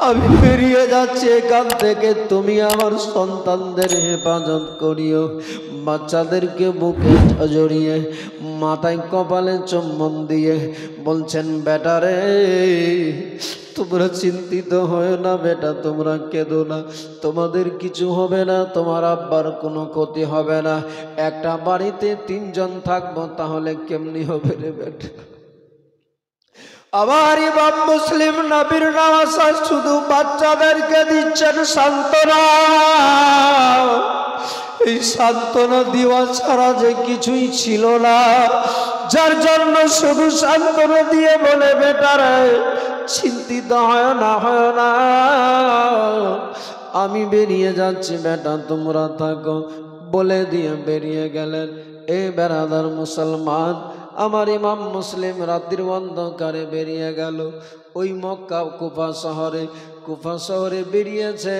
আমি বেরিয়ে যাচ্ছি এখান থেকে, তুমি আমার সন্তানদের হেফাজত করিও। বাচ্চাদেরকে বুকে জড়িয়ে মাথায় কপালে চুম্বন দিয়ে বলছেন, বেটারে তোমরা চিন্তিত হয় না বেটা, তোমরা কেঁদো না, তোমাদের কিছু হবে না, তোমার আব্বার কোনো ক্ষতি হবে না। একটা বাড়িতে 3 জন থাকবো, তাহলে কেমনি হবে রে বেটা? আমার ইমাম মুসলিম নবীর নওয়াজ শুধু বাচ্চাদেরকে দিচ্ছেন সান্ত্বনা। এই সান্ত্বনা দেওয়া ছাড়া যে কিছুই ছিল না, যার জন্য শুধু সান্ত্বনা দিয়ে বলে, বেটারে চিন্তিত হয় না, হয় না, আমি বেরিয়ে যাচ্ছি বেটা, তোমরা থাকো বলে দিয়ে বেরিয়ে গেলেন। এ বেরাদার মুসলমান, আমার ইমাম মুসলিম রাত্রির অন্ধকারে বেরিয়ে গেল। ওই মক্কা কুফা শহরে বেরিয়েছে।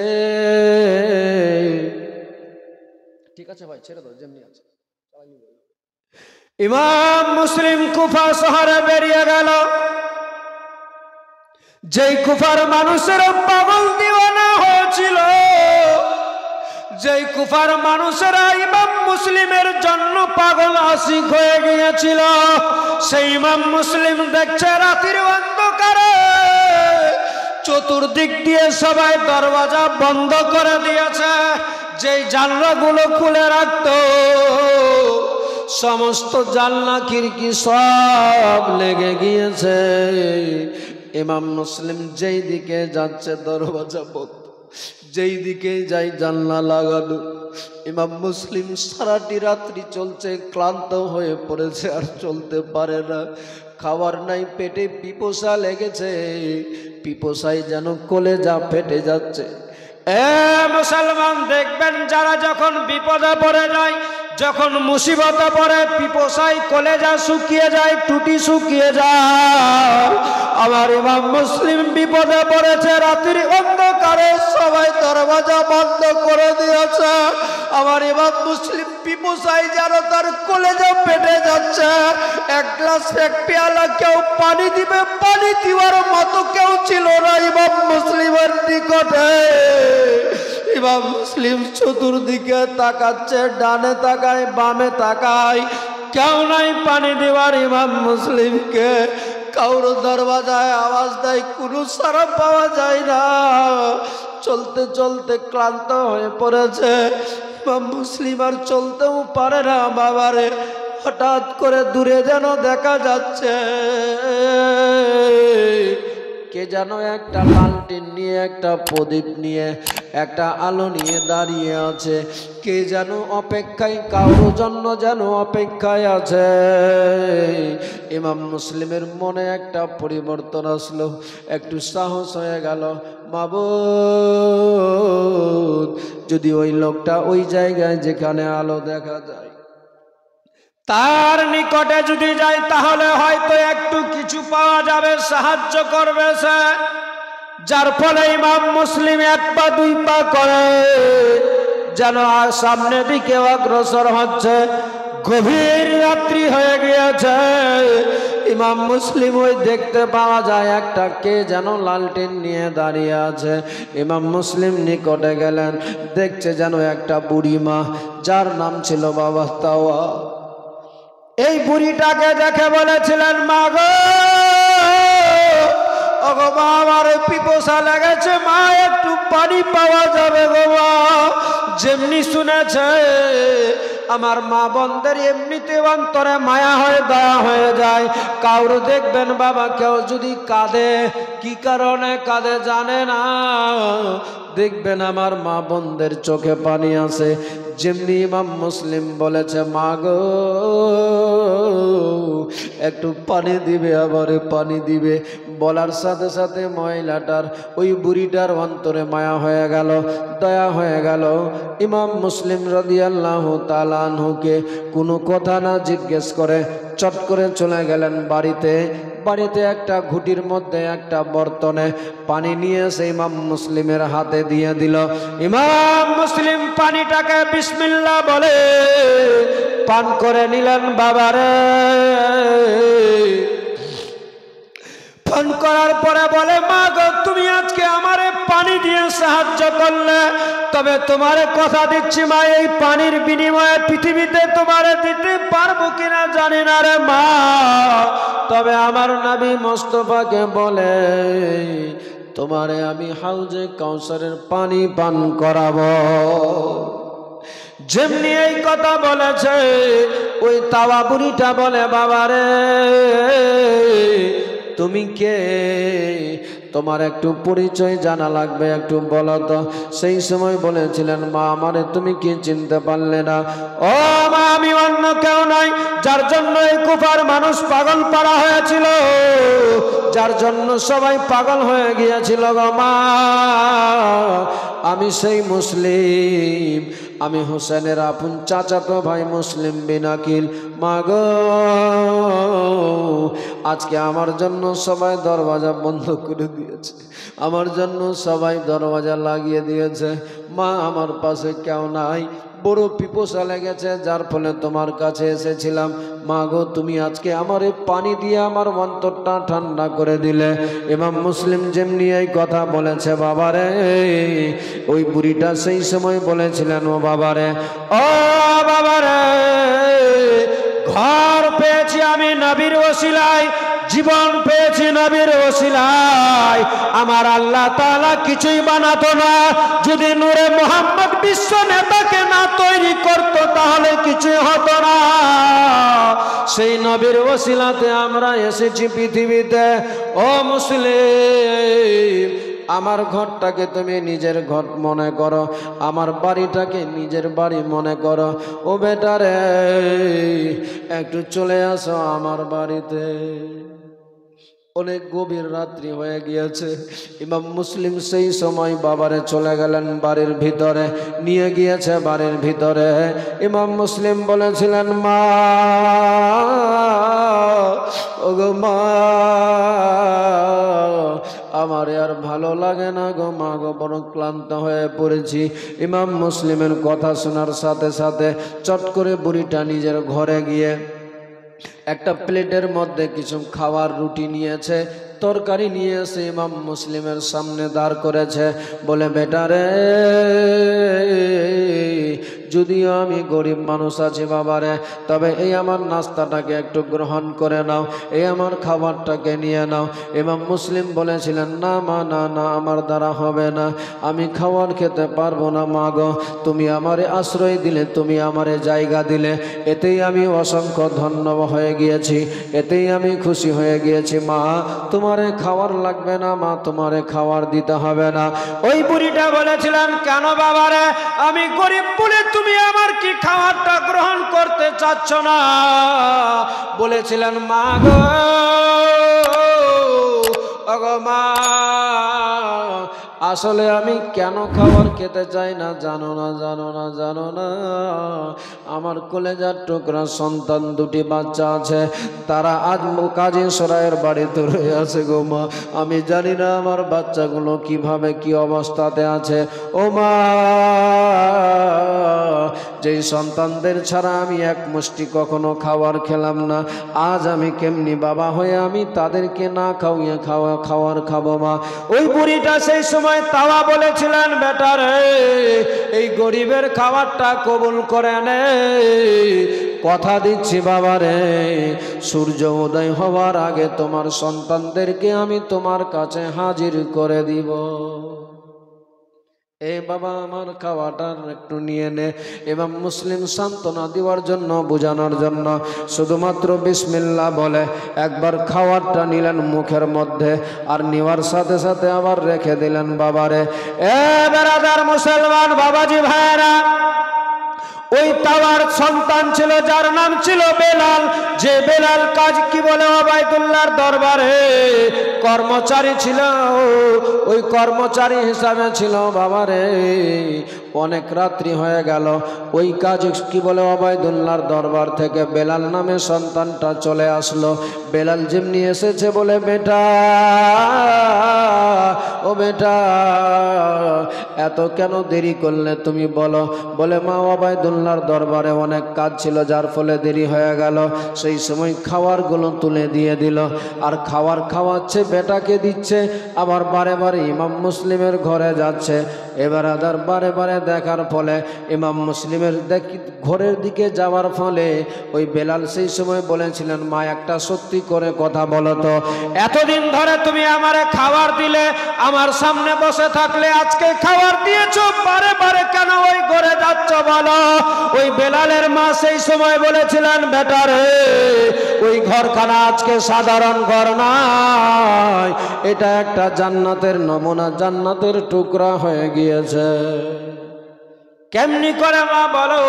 ঠিক আছে ভাই, ছেড়ে দাও, যেমনি আছে। ইমাম মুসলিম কুফা শহরে বেরিয়ে গেল। যেই কুফার মানুষের পাগল দিওয়ানা হয়েছিল, যেই কুফার মানুষেরা ইমাম মুসলিমের জন্য পাগল আশিক হয়ে গিয়েছিল, সেই ইমাম মুসলিম দেখছে রাতের অন্ধকারে চতুর্দিক দিয়ে সবাই দরওয়াজা বন্ধ করে দিয়েছে। যেই জানলাগুলো খুলে রাখতো, সমস্ত জানলা খিড়কি সব লেগে গিয়েছে। ইমাম মুসলিম যেই দিকে যাচ্ছে দরওয়াজা বন্ধ, যেই দিকে যাই জানলা লাগানো। ইমাম মুসলিম সারাটি রাত্রি চলছে, ক্লান্ত হয়ে পড়েছে, আর চলতে পারে না। খাবার নাই পেটে, পিপাসা লেগেছে, পিপাসায় যেন কলেজা ফেটে যাচ্ছে। মুসলমান দেখবেন, যারা যখন বিপদে পড়ে যায়, যখন মুসিবতে পড়ে, পিপাসায় কলেজা শুকিয়ে যায়, টুটি শুকিয়ে যায়। আমার ইমাম মুসলিম বিপদে পড়েছে, রাত্রির অন্ধকারে সবাই দরওয়াজা বন্ধ করে দিয়েছে। আমার ইমাম মুসলিম পিপাসায় যেন তার কলেজা ফেটে যাচ্ছে। এক গ্লাস এক পেয়ালা কেউ পানি দিবে, পানি দেওয়ার মতো কেউ ছিল না ইমাম মুসলিমের নিকটে। ইমাম মুসলিম চতুর্দিকে তাকাচ্ছে, ডানে তাকায়, বামে তাকায়, কেউ নাই পানি দেওয়ার ইমাম মুসলিমকে। কাউর দরওয়াজায় আওয়াজ দেয়, কোনো সাড়া পাওয়া যায় না। চলতে চলতে ক্লান্ত হয়ে পড়েছে ইমাম মুসলিম, আর চলতেও পারে না বাবারে। হঠাৎ করে দূরে যেন দেখা যাচ্ছে কে যেন একটা লালটেন নিয়ে, একটা প্রদীপ নিয়ে, একটা আলো নিয়ে দাঁড়িয়ে আছে। কে যেন অপেক্ষায়, কারোর জন্য যেন অপেক্ষায় আছে। ইমাম মুসলিমের মনে একটা পরিবর্তন আসলো, একটু সাহস হয়ে গেল। মাবুদ, যদি ওই লোকটা ওই জায়গায় যেখানে আলো দেখা যায় তার নিকটে যদি যাই, তাহলে হয়তো একটু কিছু পাওয়া যাবে, সাহায্য করবে সে। যার ফলে ইমাম মুসলিম 1 পা 2 পা করে যেন সামনের দিকে অগ্রসর হচ্ছে। গভীর রাত্রি হয়ে গিয়েছে। ইমাম মুসলিম ওই দেখতে পাওয়া যায় একটা কে যেন লালটেন নিয়ে দাঁড়িয়ে আছে। ইমাম মুসলিম নিকটে গেলেন, দেখছে যেন একটা বুড়ি মা, যার নাম ছিল বাবা তাওয়া। এই বুড়িটাকে দেখে বলেছিলেন, মা গো, ওগো মা, আমার পিপাসা লেগেছে, মা একটু পানি পাওয়া যাবে গো মা? যেমনি শুনেছে আমার মা বোনদের এমনিতে অন্তরে মায়া হয়ে দয়া হয়ে যায়। কাউর দেখবেন বাবা, কেউ যদি কাঁদে, কি কারণে কাঁদে জানে না, দেখবেন আমার মা বোনদের চোখে পানি আসে। যেমনি ইমাম মুসলিম বলেছে, মা গো একটু পানি দিবে, আবার পানি দিবে, বলার সাথে সাথে মহিলাটার, ওই বুড়িটার অন্তরে মায়া হয়ে গেল, দয়া হয়ে গেল। ইমাম মুসলিম রাদিয়াল্লাহু তাআলা আনহুকে কোনো কথা না জিজ্ঞেস করে চট করে চলে গেলেন বাড়িতে। বাড়িতে একটা ঘুটির মধ্যে একটা বর্তনে পানি নিয়ে এসে ইমাম মুসলিমের হাতে দিয়ে দিল। ইমাম মুসলিম পানিটাকে বিসমিল্লাহ বলে পান করে নিলেন। বাবারে, পান করার পরে বলে, মা গো, তুমি আজকে আমারে পানি দিয়ে সাহায্য করলে, তবে তোমারে কথা দিচ্ছি মা, এই পানির বিনিময়ে পৃথিবীতে তোমারে দিতে পারবো কিনা জানি না রে মা। তবে আমার নবী মুস্তাফাকে বলে, তোমারে আমি হাউজে কাউসারের পানি পান করাবো। যেমনি এই কথা বলেছে, ওই তাওয়া বুড়িটা বলে, বাবারে তুমি কে? তোমার একটু পরিচয় জানা লাগবে, একটু বলো তো। সেই সময় বলেছিলেন, মা আমারে তুমি কি চিনতে পারলে না? ও মা, আমি অন্য কেউ নাই, যার জন্য এই কুফার মানুষ পাগল পাড়া হয়েছিল, যার জন্য সবাই পাগল হয়ে গিয়েছিল গো মা। আমি সেই মুসলিম, আমি হোসেনের আপন চাচাতো ভাই মুসলিম বিন আকিল। মা গো, আজকে আমার জন্য সবাই দরওয়াজা বন্ধ করে দিয়েছে, আমার জন্য সবাই দরওয়াজা লাগিয়ে দিয়েছে। মা আমার পাশে কেউ নাই, বড় পিপাসা লেগেছে, যার ফলে তোমার কাছে এসেছিলাম। মা গো, তুমি আজকে আমার এই পানি দিয়ে আমার অন্তরটা ঠান্ডা করে দিলে। ইমাম মুসলিম যেমনি এই কথা বলেছে, বাবারে ওই বুড়িটা সেই সময় বলেছিলেন, ও বাবারে, ও বাবারে, ঘর পেয়েছি আমি নবীর ওসিলায়, জীবন পেয়েছি নবীর ওসিলায়। আমার আল্লাহ তাআলা কিছুই বানাতো না, যদি নূরে মুহাম্মদ বিশ্ব নেতাকে না তৈরি করতো তাহলে কিছুই হতো না। সেই নবীর ওসিলাতে আমরা এসেছি পৃথিবীতে। ও মুসলিম, আমার ঘরটাকে তুমি নিজের ঘর মনে করো, আমার বাড়িটাকে নিজের বাড়ি মনে করো। ও বেটারে, একটু চলে আসো আমার বাড়িতে। অনেক গভীর রাত্রি হয়ে গিয়েছে। ইমাম মুসলিম সেই সময় বাবারে চলে গেলেন বাড়ির ভিতরে, নিয়ে গিয়েছে বাড়ির ভিতরে। ইমাম মুসলিম বলেছিলেন, মা, ওগো মা, আমার আর ভালো লাগে না গো মা গো, বড় ক্লান্ত হয়ে পড়েছি। ইমাম মুসলিমের কথা শোনার সাথে সাথে চট করে বুড়িটা নিজের ঘরে গিয়ে একটা প্লেটের মধ্যে কিছু খাওয়ার রুটি নিয়েছে, তরকারি নিয়ে এসে ইমাম মুসলিমের সামনে দাঁড় করেছে। বলে, বেটারে, যদিও আমি গরিব মানুষ আছি বাবারে, তবে এই আমার নাস্তাটাকে একটু গ্রহণ করে নাও, এই আমার খাবারটাকে নিয়ে নাও। ইমাম মুসলিম বলেছিলেন, না মা, না না, আমার দ্বারা হবে না, আমি খাবার খেতে পারবো না মা গো। তুমি আমারে আশ্রয় দিলে, তুমি আমারে জায়গা দিলে, এতেই আমি অসংখ্য ধন্য হয়ে গিয়েছি, এতেই আমি খুশি হয়ে গিয়েছি। মা, তোমারে খাবার লাগবে না মা, তোমারে খাবার দিতে হবে না। ওই বুড়িটা বলেছিলেন, কেন বাবারে, আমি গরিব বলে তুমি আমার কি খাবারটা গ্রহণ করতে চাচ্ছ না? বলেছিলেন, মা গো, ওগো মা, আসলে আমি কেন খাবার খেতে চাই না জানো না, জানো না, জানো না। আমার কলেজার টুকরা সন্তান দুটি বাচ্চা আছে, তারা আজ কাজী সরাইয়ের বাড়িতে রয়ে আছে গো মা। আমি জানি না আমার বাচ্চাগুলো কিভাবে কি অবস্থাতে আছে। ও মা, যেই সন্তানদের ছাড়া আমি এক মুষ্টি কখনো খাবার খেলাম না, আজ আমি কেমনি বাবা হয়ে আমি তাদেরকে না খাওয়িয়ে খাবার খাবো মা? ওই বুড়িটা সেই সময় তাওয়া বলেছিলেন, বেটারে, এই গরিবের খাবারটা কবুল করে নে, কথা দিচ্ছি বাবারে, সূর্য উদয় হওয়ার আগে তোমার সন্তানদেরকে আমি তোমার কাছে হাজির করে দিব। এ বাবা, আমার খাওয়াটা একটু নিয়ে নে। ইমাম মুসলিম সান্ত্বনা দেওয়ার জন্য, বোঝানোর জন্য শুধুমাত্র বিসমিল্লাহ বলে একবার খাওয়ারটা নিলেন মুখের মধ্যে, আর নেওয়ার সাথে সাথে আবার রেখে দিলেন। বাবারে, এ বেরাদার মুসলমান বাবাজি ভাইরা, ওই তাওয়ার সন্তান ছিল যার নাম ছিল বেলাল, যে বেলাল কাজ কি বলে ওবাইদুল্লাহর দরবারে কর্মচারী ছিল, ওই কর্মচারী হিসাবে ছিল বাবারে। অনেক রাত্রি হয়ে গেল। ওই কাজ কি বলে ওবায়দুল্লাহর দরবার থেকে বেলাল নামে সন্তানটা চলে আসলো। বেলাল যেমনি এসেছে বলে, বেটা ও বেটা, এত কেন দেরি করলে তুমি বলো? বলে, মা ওবায়দুল্লাহর দরবারে অনেক কাজ ছিল যার ফলে দেরি হয়ে গেল। সেই সময় খাবারগুলো তুলে দিয়ে দিল, আর খাবার খাওয়াচ্ছে, বেটাকে দিচ্ছে, আবার বারে বারে ইমাম মুসলিমের ঘরে যাচ্ছে। এবার আদার বারে বারে দেখার ফলে ইমাম মুসলিমের ঘরের দিকে যাওয়ার ফলে ওই বেলাল সেই সময় বলেছিলেন, মা একটা সত্যি করে কথা বলো তো, এতদিন ধরে তুমি আমারে খাবার দিলে, আমার সামনে বসে থাকলে, আজকে খাবার দিয়েছো, বারে বারে কেন ওই ঘরে যাচ্ছ বলো? ওই বেলালের মা সেই সময় বলেছিলেন, বেটা রে, ওই ঘরখানা আজকে সাধারণ ঘর নয়, এটা একটা জান্নাতের নমুনা, জান্নাতের টুকরা হয়ে গিয়েছে। কেমনি করে মা বলো?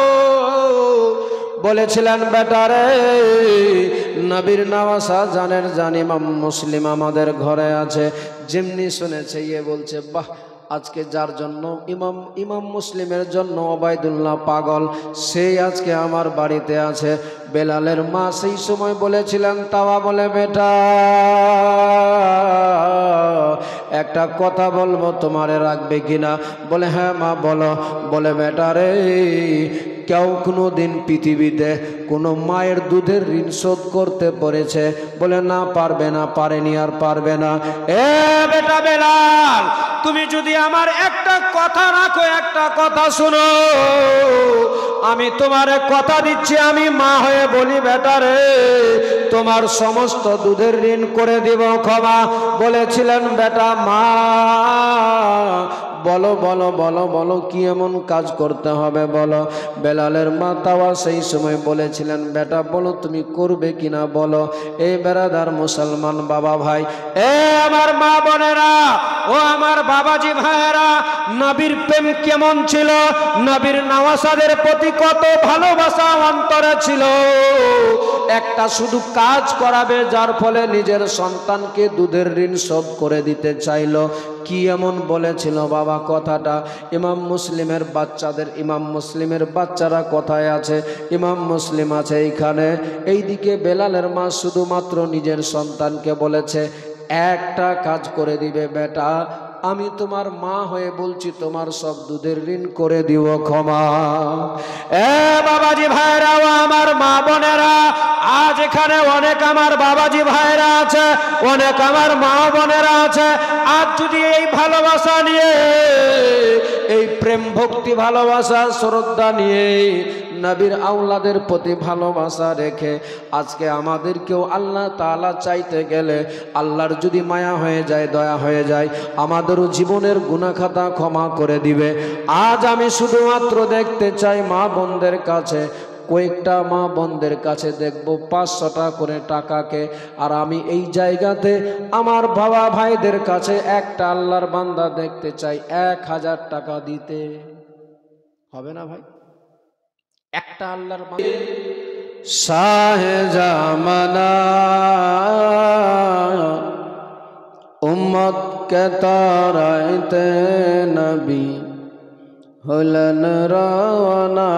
বলেছিলেন, বেটা রে, নবীর নওয়াসা জানের জান ইমাম মুসলিম আমাদের ঘরে আছে। যেমনি শুনেছে ইয়ে বলছে, বাহ, আজকে যার জন্য ইমাম মুসলিমের জন্য ওবায়দুল্লাহ পাগল, সেই আজকে আমার বাড়িতে আছে। বেলালের মা সেই সময় বলেছিলেন, তাওয়া বলে, বেটা একটা কথা বলবো, তোমারে রাখবে কিনা? বলে, হ্যাঁ মা বলো। বলে, বেটা রে, কেউ কোনো দিন পৃথিবীতে কোনো মায়ের দুধের ঋণ শোধ করতে পেরেছে? বলে, না, পারবে না, পারেনি, আর পারবে না। এ বেটা বেলাল, তুমি যদি আমার একটা কথা রাখো, একটা কথা শোনো, আমি তোমারে কথা দিচ্ছি, আমি মা হয়ে বলি, বেটা রে, তোমার সমস্ত দুধের ঋণ করে দিব ক্ষমা। বলেছিলেন, বেটা মা বলো বলো বলো বলো, কি এমন কাজ করতে হবে বলো? বেলালের মা তাওয়া সেই সময় বলেছিলেন, বেটা বলো তুমি করবে কিনা বলো? এই বেরাদার মুসলমান বাবা ভাই, এ আমার মা বোনেরা, ও আমার বাবাজি ভাইয়েরা, নবীর প্রেম কেমন ছিল, নবীর নওয়াসাদের প্রতি কত ভালোবাসা অন্তরে ছিল। একটা শুধু কাজ করাবে, যার ফলে নিজের সন্তানকে দুধের ঋণ শোধ করে দিতে চাইল। কি এমন বলেছিল বাবা কথাটা? ইমাম মুসলিমের বাচ্চারা কোথায় আছে? ইমাম মুসলিম আছে এইখানে। এইদিকে বেলালের মা শুধুমাত্র নিজের সন্তানকে বলেছে, একটা কাজ করে দিবে বেটা, আমি তোমার মা হয়ে বলছি, তোমার সব দুধের ঋণ করে দিব ক্ষমা। এ বাবাজি ভাইরা, ও আমার মা বোনেরা, আজ এখানে অনেক আমার বাবাজি ভাইরা আছে, অনেক আমার মা বোনেরা আছে। আজ যদি এই ভালোবাসা নিয়ে, এই প্রেম ভক্তি ভালোবাসা শ্রদ্ধা নিয়ে, নবীর আওলাদের প্রতি ভালোবাসা রেখে আজকে আমাদেরকেও আল্লাহ তাআলা চাইতে গেলে, আল্লাহর যদি মায়া হয়ে যায়, দয়া হয়ে যায়, আমাদেরও জীবনের গুনাহ খাতা ক্ষমা করে দিবে। আজ আমি শুধুমাত্র দেখতে চাই মা বোনদের কাছে, কয়েকটা মা বোনদের কাছে দেখব 500 টাকা করে টাকাকে, আর আমি এই জায়গাতে আমার বাবা ভাইদের কাছে একটা আল্লাহর বান্দা দেখতে চাই 1000 টাকা দিতে। হবে না ভাই? একটা আল্লাহর বান্দা শাহে জামানা উম্মত কে তারাইতে নবী হলেন রওনা,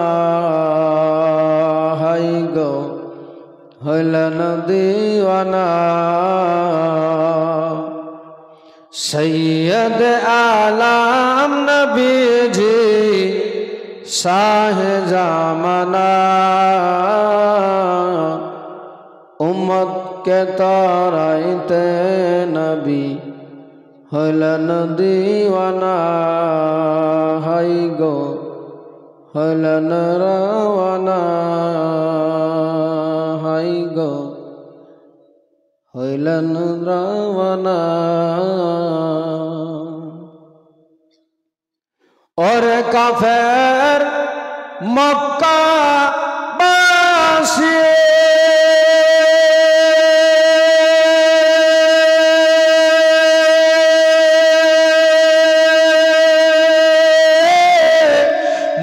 হাই গো হলেন দিওয়ানা। সৈয়দ আলম নবীজি শাহে জামানা উম্মত কে তারাইতে নবী হলেন দিওয়ানা, হাই গো হলেন রওয়ানা, হাই গো হলেন রওয়ানা। ওরে কাফের মক্কা বাসী,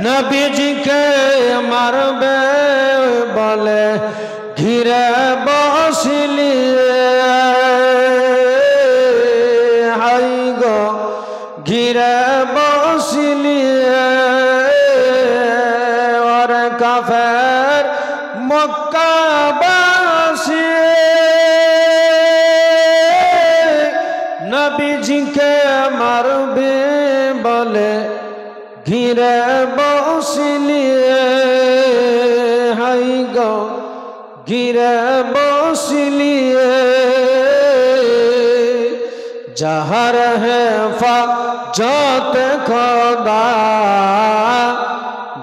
নবীজিকে মারবে বলে ঘিরে বসিলি, হাই গো ঘিরে বসিলি। বলে ঘিরে বসিলি হাই গো ঘিরে বসিলি जहर है फजत खुदा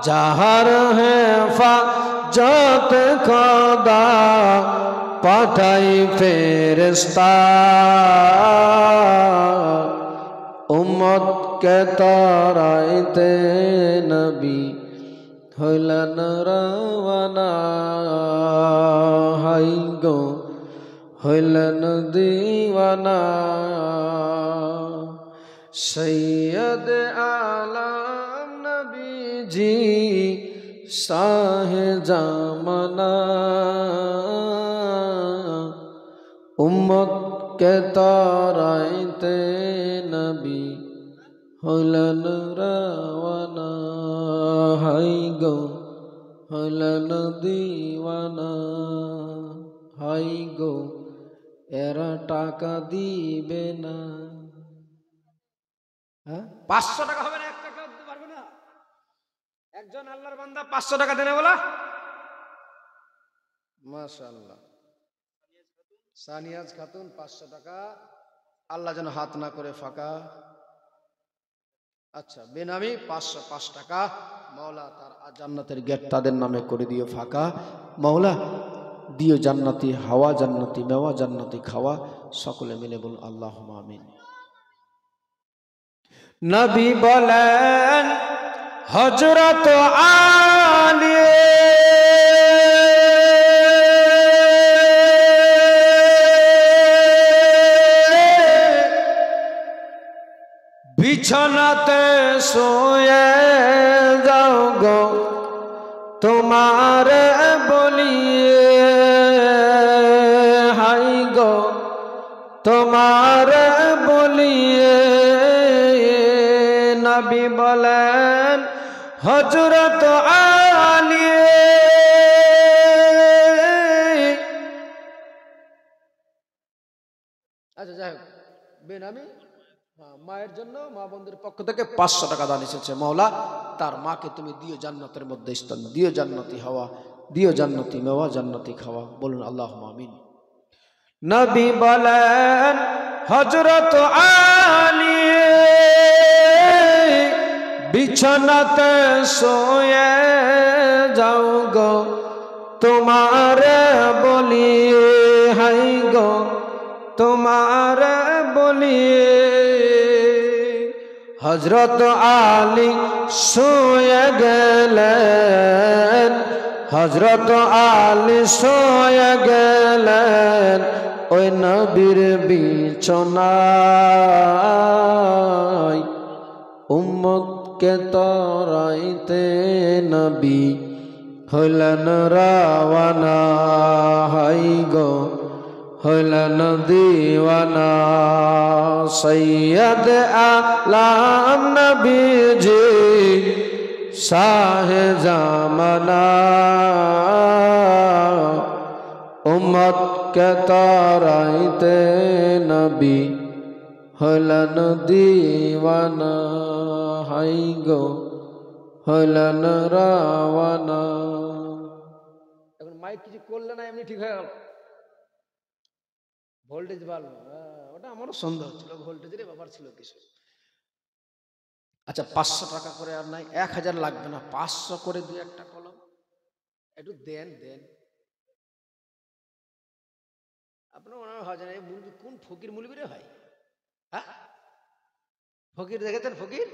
जहर है फजत खुदा पाठाई फेरिस्ता उम्मत के तराइते नबी हलन रवाना हाय गो हलन दीवाना सैयद आलम नबी जी साहे जामना उम्मत के तराइते नबी हलन रवाना हाय गो हलन दीवाना हाय गो এরা টাকা দিবে না। 500 টাকা হবে না, 1 টাকা দিতে পারবে না। একজন আল্লাহর বান্দা 500 টাকা দেনে বলা মাশাআল্লাহ। সানিয়াজ খাতুন 500 টাকা, আল্লাহ যেন হাত না করে ফাঁকা। আচ্ছা বেনামি 505 টাকা, মাওলা তার জান্নাতের গেট তাদের নামে করে দিও ফাঁকা। মাওলা দিও জান্নাতি হাওয়া, জান্নাতি মেওয়া, জান্নাতি খাওয়া। সকলে মিলে বল আল্লাহুম্মা আমিন। নবী বলেন হযরত আলী বিছানাতে শুয়ে যাও গো তোমারে বলিয়ে হাই গো তোমারে বলিয়ে নবী বলেন হযরত আলী আচ্ছা যাই হোক বেনামি মায়ের জন্য মা বোনদের পক্ষ থেকে 500 টাকা দান এসেছে। মাওলা তার মাকে তুমি দিও জান্নাতের মধ্যে স্থান, দিও জান্নাতি হাওয়া, দিও জান্নাতি মেওয়া, জান্নাতি খাওয়া। বলুন আল্লাহুম্মা আমিন। নবী বলেন হযরত আলী বিছানাতে শুয়ে যাও গো তোমারে বলি হাই গো তোমারে বলি। হযরত আলী শুয়ে গেলেন, হযরত আলী শুয়ে গেলেন ওই নবীর বিছানায়। উম্মতকে তরাইতে নবী হলেন রাওয়ানা হাই গো হলেন দিওয়ানা। সৈয়দ আলম নবীজি শাহে জামানা উম্মত কে তরাইতে নবী হলেন দিওয়ানা হাই গো হলেন রাওয়ানা। এখন মাইক কিছু করলে না এমনি ঠিক হয়ে গেল, ভোল্টেজ ভালো। ওটা আমারও সন্দেহ হচ্ছিল ভোল্টেজের ব্যাপার ছিল কিছু। আচ্ছা 500 টাকা করে আর নাই, 1000 লাগবে না, 500 করে দিয়ে একটা কলম একটু দেন দেন। আপনার মনে হয় জানেন মুলবি কোন ফকির মুলবি রে ভাই? হ্যাঁ ফকির দেখেছেন ফকির?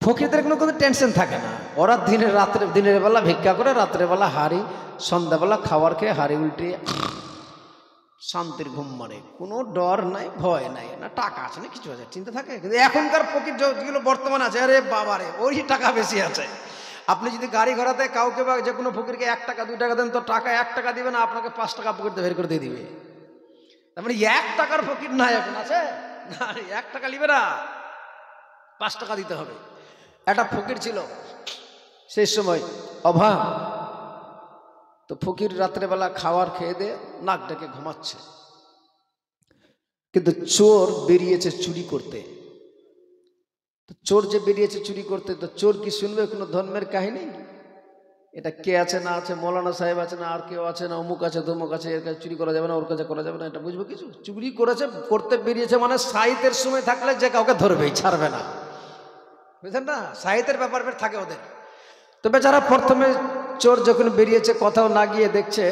ফকিরদের কোনো টেনশন থাকে না, ওরা দিনের বেলা ভিক্ষা করে, রাত্রে বেলা হাড়ি, সন্ধ্যাবেলা খাবার খেয়ে হাড়ি উল্টে শান্তির ঘুম মারে, কোনো ডর নাই ভয় নাই, না টাকা আছে না কিছু আছে চিন্তা থাকে। কিন্তু এখনকার ফকির যেগুলো বর্তমান আছে, আরে বাবারে ওই টাকা বেশি আছে। আপনি যদি গাড়ি ঘোড়াতে কাউকে বা যে কোনো ফকিরকে 1 টাকা 2 টাকা দেন তো টাকা 1 টাকা দিবে না, আপনাকে 5 টাকা পকেটে বের করে দিয়ে দিবে। তার মানে 1 টাকার ফকির নাই এখন আছে না, 1 টাকা নিবে না, 5 টাকা দিতে হবে। একটা ফকির ছিল সেই সময় অভাব, তো ফকির রাত্রেবেলা খাওয়ার খেয়ে দিয়ে নাক ডেকে ঘুমাচ্ছে। কিন্তু চোর বেরিয়েছে চুরি করতে। তো চোর যে বেরিয়েছে চুরি করতে, তো চোর কি শুনবে কোনো ধর্মের কাহিনী? এটা কে আছে না আছে, মৌলানা সাহেব আছে না আর কেউ আছে না, অমুক আছে তমুক আছে, এর কাছে চুরি করা যাবে না, ওর কাছে করা যাবে না, এটা বুঝবো কিছু? চুরি করেছে, করতে বেরিয়েছে মানে সাহিত্যের সময় থাকলে যে কাউকে ধরবেই, ছাড়বে না, বুঝলেন না? সাহিত্যের ব্যাপার থাকে ওদের। তো বেচারা প্রথমে চোর যখন বেরিয়েছে, কোথাও না গিয়ে দেখছে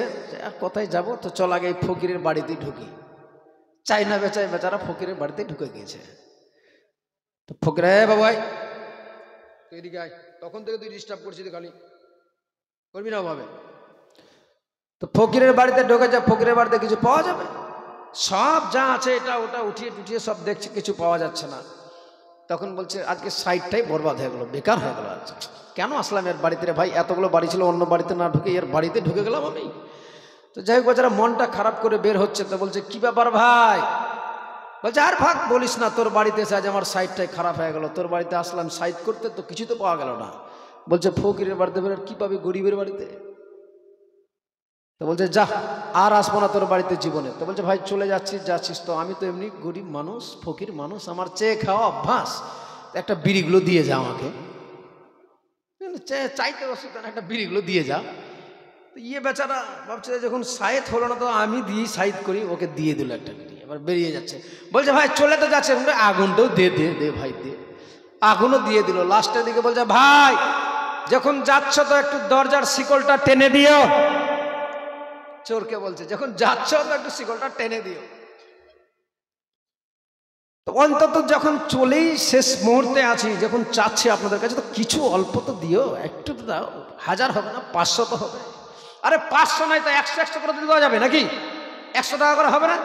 আর কোথায় যাব, তো চল আগে এই ফকিরের বাড়িতেই ঢুকি। চাই না বেচাই বেচারা ফকিরের বাড়িতে ঢুকে গিয়েছে। তো ফকির, বাবাই এদিকে আয়, তখন থেকে তুই ডিস্টার্ব করছিস, খালি করবি না ভাবে। তো ফকিরের বাড়িতে ঢুকেছে, ফকিরের বাড়িতে কিছু পাওয়া যাবে? সব যা আছে এটা ওটা উঠিয়ে টুটিয়ে সব দেখছে, কিছু পাওয়া যাচ্ছে না। তখন বলছে আজকে সাইডটাই বরবাদ হয়ে গেল, বেকার হয়ে গেল। আজকে কেন আসলাম এর বাড়িতে রে ভাই? এতগুলো বাড়ি ছিল, অন্য বাড়িতে না ঢুকে এর বাড়িতে ঢুকে গেলাম আমি। তো যাই হোক, বেচারা মনটা খারাপ করে বের হচ্ছে। তো বলছে কি ব্যাপার ভাই? বলছে আর ভাগ বলিস না, তোর বাড়িতে এসে আজ আমার সাইডটাই খারাপ হয়ে গেল। তোর বাড়িতে আসলাম সাইড করতে, তো কিছু তো পাওয়া গেল না। বলছে ফকিরের বাড়িতে বের কি পাবি গরিবের বাড়িতে? তো বলছে যা, আর আসবো না তোর বাড়িতে জীবনে। তো বলছে ভাই চলে যাচ্ছিস তো, আমি তো এমনি গরিব মানুষ, ফকির মানুষ, আমার চেয়ে খাওয়া অভ্যাস, একটা বিড়িগুলো দিয়ে যা আমাকে। চাইতে অসুবিধা না, একটা বিড়িগুলো দিয়ে যা। ইয়ে বেচারা ভাবছে যখন সাইড হলো না, তো আমি দিয়ে সাইড করি, ওকে দিয়ে দিল একটা বিড়ি। এবার বেরিয়ে যাচ্ছে, বলছে ভাই চলে তো যাচ্ছে, আগুনটাও দে দে দে ভাই দে। আগুনও দিয়ে দিল। লাস্টের দিকে বলছে ভাই যখন যাচ্ছ তো একটু দরজার শিকলটা টেনে দিও। চোরকে বলছে যখন যাচ্ছ তো একটু শিকলটা টেনে দিও। তো অন্তত যখন চলেই শেষ মুহূর্তে আছি, যখন চাচ্ছি আপনাদের কাছে, তো কিছু অল্প তো দিও, একটু তো দাও। 1000 হবে না, 500 তো হবে। আরে 500 নাই তো 100 করে দেওয়া যাবে নাকি? 100 টাকা করে হবে না?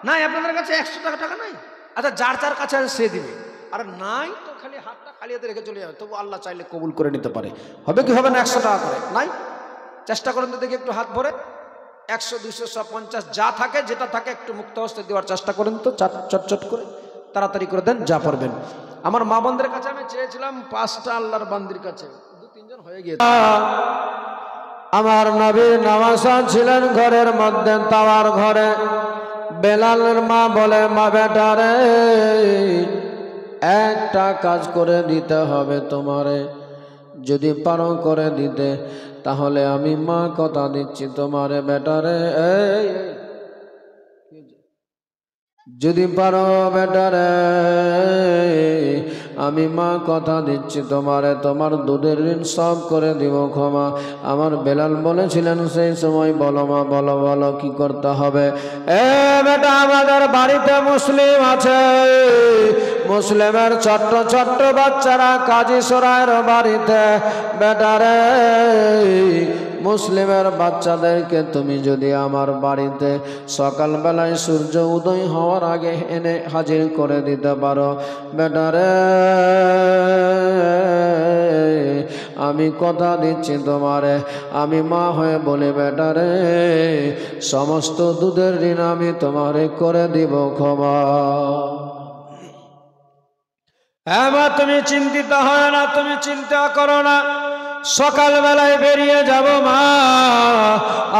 নাই আপনাদের কাছে 100 টাকা নাই? আচ্ছা যার যার কাছে আছে সে দিবে। আর নাই তো খালি হাতটা খালি হাতে রেখে চলে যাবে, তবু আল্লাহ চাইলে কবুল করে নিতে পারে। হবে কি হবে না 100 টাকা করে? নাই, চেষ্টা করেন তো দেখি একটু হাত ভরে। 100, 200, 150 যা থাকে, যেটা থাকে একটু মুক্ত হস্তে দেওয়ার চেষ্টা করেন তো, চটচট করে তাড়াতাড়ি করে দেন যা পারবেন। আমার মা বোনদের কাছে আমি চেয়েছিলাম 5টা, আল্লাহর বান্দির কাছে 2-3 জন হয়ে গিয়েছে। আমার নবীর নামাজ ছিলেন ঘরের মধ্যে, তাওয়ার ঘরে। বেলালের মা বলে মা বেটারে একটা কাজ করে দিতে হবে তোমারে, যদি পারো করে দিতে, তাহলে আমি মা কথা দিচ্ছি তোমারে বেটারে, যদি পারো বেটারে আমি মা কথা দিচ্ছি তোমারে, তোমার দুধের ঋণ সব করে দিব ক্ষমা। আমার বেলাল বলেছিলেন সেই সময়, বলো মা বলো বলো কি করতে হবে? বেটা আমাদের বাড়িতে মুসলিম আছে, মুসলিমের ছোট্ট ছোট্ট বাচ্চারা কাজী সরাইয়ের বাড়িতে। বেটারে মুসলিমের বাচ্চাদেরকে তুমি যদি আমার বাড়িতে সকালবেলায় সূর্য উদয় হওয়ার আগে এনে হাজির করে দিতে পারো, বেটারে আমি কথা দিচ্ছি তোমারে, আমি মা হয়ে বলি বেটারে সমস্ত দুধের ঋণ আমি তোমারে করে দিব ক্ষমা। হ্যাঁ মা, তুমি চিন্তিত হয় না, তুমি চিন্তা করো না, সকালবেলায় বেরিয়ে যাব মা,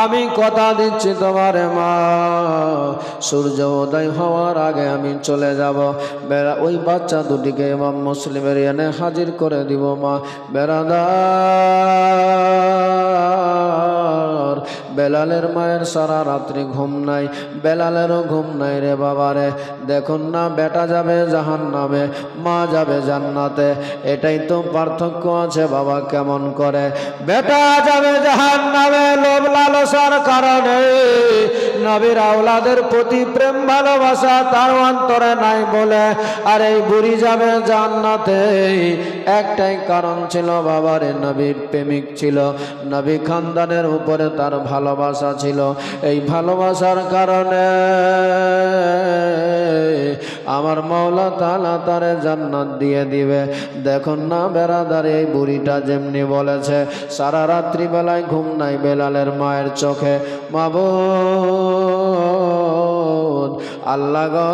আমি কথা দিচ্ছি তোমারে মা, সূর্য উদয় হওয়ার আগে আমি চলে যাব। ওই বাচ্চা দুটিকে ইমাম মুসলিমের এনে হাজির করে দিব মা। বেরাদার বেলালের মায়ের সারা রাত্রি ঘুম নাই, বেলালেরও ঘুম নাই রে বাবারে। দেখুন না, বেটা যাবে জাহান্নামে, মা যাবে জান্নাতে, এটাই তো পার্থক্য আছে বাবা। কেমন করে? বেটা যাবে জাহান্নামে লোভ লালসার কারণে, নবীর আওলাদের প্রতি প্রেম ভালোবাসা তার অন্তরে নাই বলে। আর এই বুড়ি যাবে জান্নাতে, একটাই কারণ ছিল বাবারে, নবীর প্রেমিক ছিল, নবী খানদানের উপরে তার ভালোবাসা ছিল। এই ভালোবাসার কারণে আমার মাওলা তাআলা তারে জান্নাত দিয়ে দিবে। দেখুন না বেরাদার, এই বুড়িটা যেমনি বলেছে, সারা রাত্রি বেলায় ঘুম নাই বেলালের মায়ের চোখে। মাবুদ আল্লাহ গো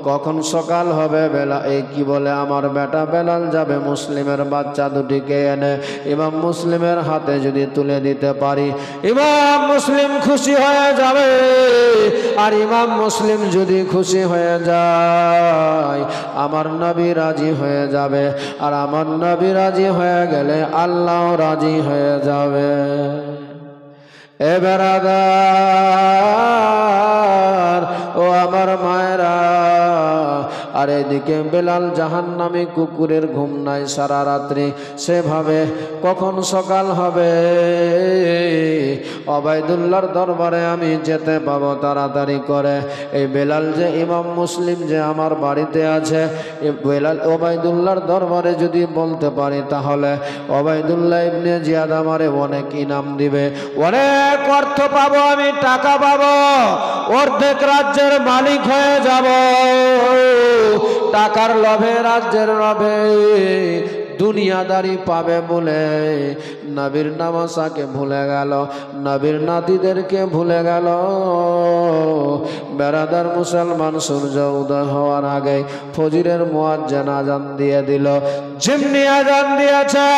কখন সকাল হবে বেলা এই কি বলে আমার বেটা বেলাল যাবে মুসলিমের বাচ্চা দুটিকে এনে ইমাম মুসলিমের হাতে যদি তুলে দিতে পারি ইমাম মুসলিম খুশি হয়ে যাবে আর ইমাম মুসলিম যদি খুশি হয়ে যায় আমার নবী রাজি হয়ে যাবে আর আমার নবী রাজি হয়ে গেলে আল্লাহ রাজি হয়ে যাবে এ বেরাদার ও আমার মায়েরা আর এদিকে বেলাল জাহান্নামী কুকুরের ঘুম নাই সারা রাত্রি সেভাবে কখন সকাল হবে ওবাইদুল্লাহর দরবারে আমি যেতে পাবো তাড়াতাড়ি করে এই বেলাল যে ইমাম মুসলিম যে আমার বাড়িতে আছে বেলাল ওবাইদুল্লাহর দরবারে যদি বলতে পারি তাহলে ওবাইদুল্লাহ ইবনে জিয়াদ আমারে অনেক ইনাম দিবে অনেক অর্থ পাবো আমি টাকা পাবো অর্ধেক রাজ্যের মালিক হয়ে যাব টাকার লোভে রাজ্যের লোভে দুনিয়াদারি পাবে বলে নবীর নামাজকে ভুলে গেল নবীর নাতিদেরকে ভুলে গেল বেরাদার মুসলমান সূর্য উদয় হওয়ার আগে ফজরের মুয়াজ্জিন আজান দিয়ে দিল যেমনি আজান দিয়েছে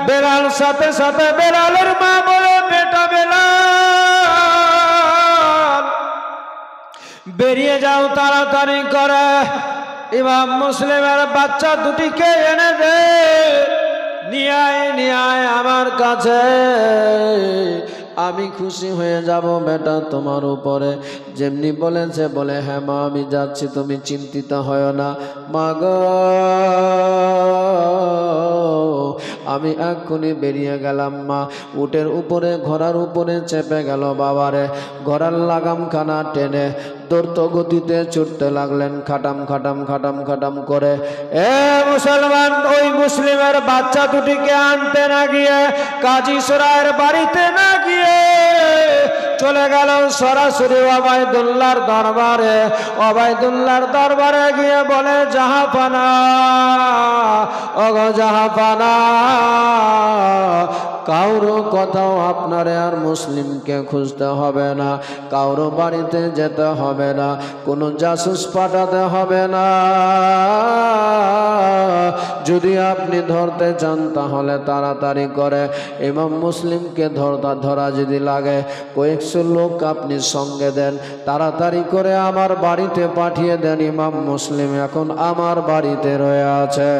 বেলাল সাথে সাথে বেলালের মা বলে বেটা বেলাল বেরিয়ে যাও তাড়াতাড়ি করে ইমাম মুসলিমের বাচ্চা দুটিকে এনে দে নিয়ে আয় আমার কাছে আমি খুশি হয়ে যাব বেটা তোমার উপরে যেমনি বলেছে বলে হ্যাঁ মা আমি যাচ্ছি তুমি চিন্তিত হয় না মা গো আমি এক্ষুনি বেরিয়ে গেলাম মা উটের উপরে ঘোড়ার উপরে চেপে গেল বাবারে ঘোড়ার লাগামখানা টেনে দ্রুত গতিতে ছুটতে লাগলেন খাটাম খাটাম খাটাম খাটাম করে এ মুসলমান ওই মুসলিমের বাচ্চা দুটিকে আনতে না গিয়ে কাজী সরায়ের বাড়িতে না গিয়ে চলে গেল সরাসরি ওবাইদুল্লাহর দরবারে ওবাইদুল্লাহর দরবারে গিয়ে বলে জাহাপানা ওগো জাহাপানা কাউরো কোথাও আপনারে আর মুসলিমকে খুঁজতে হবে না কাউরো বাড়িতে যেতে হবে না কোনো জাসুস পাঠাতে হবে না যদি আপনি ধরতে চান তাহলে তাড়াতাড়ি করে ইমাম মুসলিমকে ধরা যদি লাগে কয়েকশো লোক আপনি সঙ্গে দেন তাড়াতাড়ি করে আমার বাড়িতে পাঠিয়ে দেন ইমাম মুসলিম এখন আমার বাড়িতে রয়ে আছে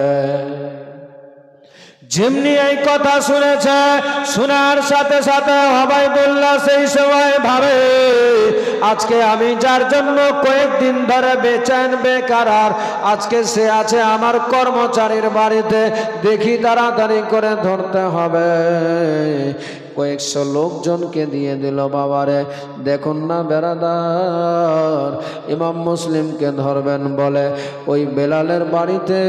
যেমনি এই কথা শুনেছে শোনার সাথে সাথে ওবাইদুল্লাহ সেই সময় ভাবে আজকে আমি যার জন্য কয়েকদিন ধরে বেচেন বেকার আজকে সে আছে আমার কর্মচারীর বাড়িতে দেখি তাড়াতাড়ি করে ধরতে হবে কয়েকশো লোকজনকে দিয়ে দিল বাবারে দেখুন না বেরাদার ইমাম মুসলিমকে ধরবেন বলে ওই বেলালের বাড়িতে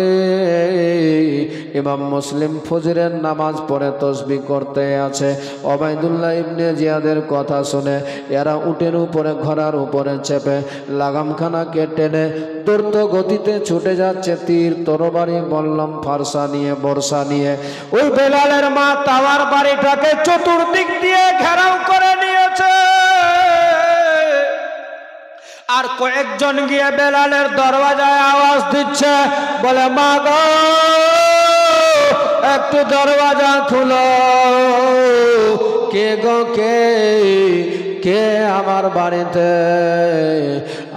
ইমাম মুসলিম ফজরের নামাজ পড়ে তসবিহ করতে আছে ওবাইদুল্লাহ ইবনে জিয়াদের কথা শুনে এরা উটের উপরে ঘোড়ার উপরে চেপে লাগামখানাকে টেনে দ্রুত গতিতে ছুটে যাচ্ছে তীর তরবারি বল্লম ফারসা নিয়ে বর্ষা নিয়ে ওই বেলালের মা তাওয়ার বাড়িটাকে চতুর্দিক দিয়ে ঘেরাও করে নিয়েছে আর কয়েকজন গিয়ে বেলালের দরওয়াজায় আওয়াজ দিচ্ছে বলে মা গো একটু দরওয়াজা খুলো কে গো কে আমার বাড়িতে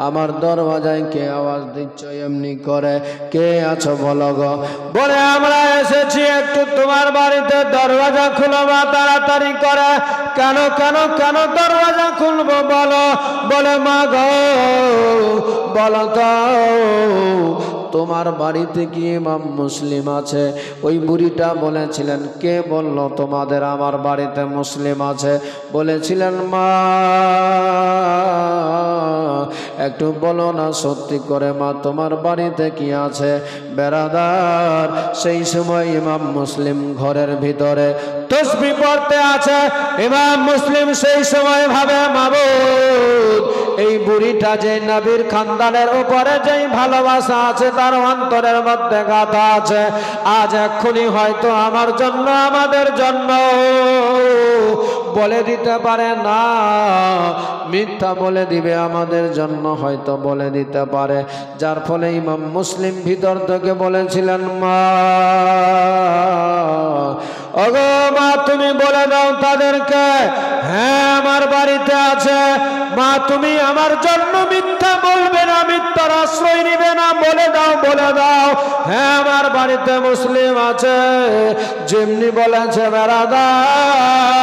আমার দরওয়াজায় কে আওয়াজ দিচ্ছ এমনি করে কে আছো বলো গো বলে আমরা এসেছি একটু তোমার বাড়িতে দরওয়াজা খুলো মা তাড়াতাড়ি করে কেন কেন কেন দরওয়াজা খুলবো বলো বলে মা গো বলো তো তোমার বাড়িতে কি ইমাম মুসলিম আছে ওই বুড়িটা বলেছিলেন কে বলল তোমাদের আমার বাড়িতে মুসলিম আছে বলেছিলেন মা একটু বলো না সত্যি করে মা তোমার বাড়িতে কি আছে বেরাদার সেই সময় ইমাম মুসলিম ঘরের ভিতরে তসবিহ পড়তে আছে ইমাম মুসলিম সেই সময় ভাবে মাবুদ এই বুড়িটা যে নবীর খানদানের উপরে যেই ভালোবাসা আছে তার অন্তরের মধ্যে গাথা আছে আজ এক্ষুনি হয়তো আমার জন্য আমাদের জন্য বলে দিতে পারে না, মিথ্যা বলে দিবে আমাদের জন্য হয়তো বলে দিতে পারে। যার ফলে ইমাম মুসলিম ভিতর থেকে বলেছিলেন, মা ওগো মা তুমি বলে দাও তাদেরকে, হ্যাঁ আমার বাড়িতে আছে, মা তুমি আমার জন্য মিথ্যা বলবে না, মিথ্যার আশ্রয় নিবে না, বলে দাও বলে দাও, হ্যাঁ আমার বাড়িতে মুসলিম আছে। যেমনি বলেছে বেরাদার,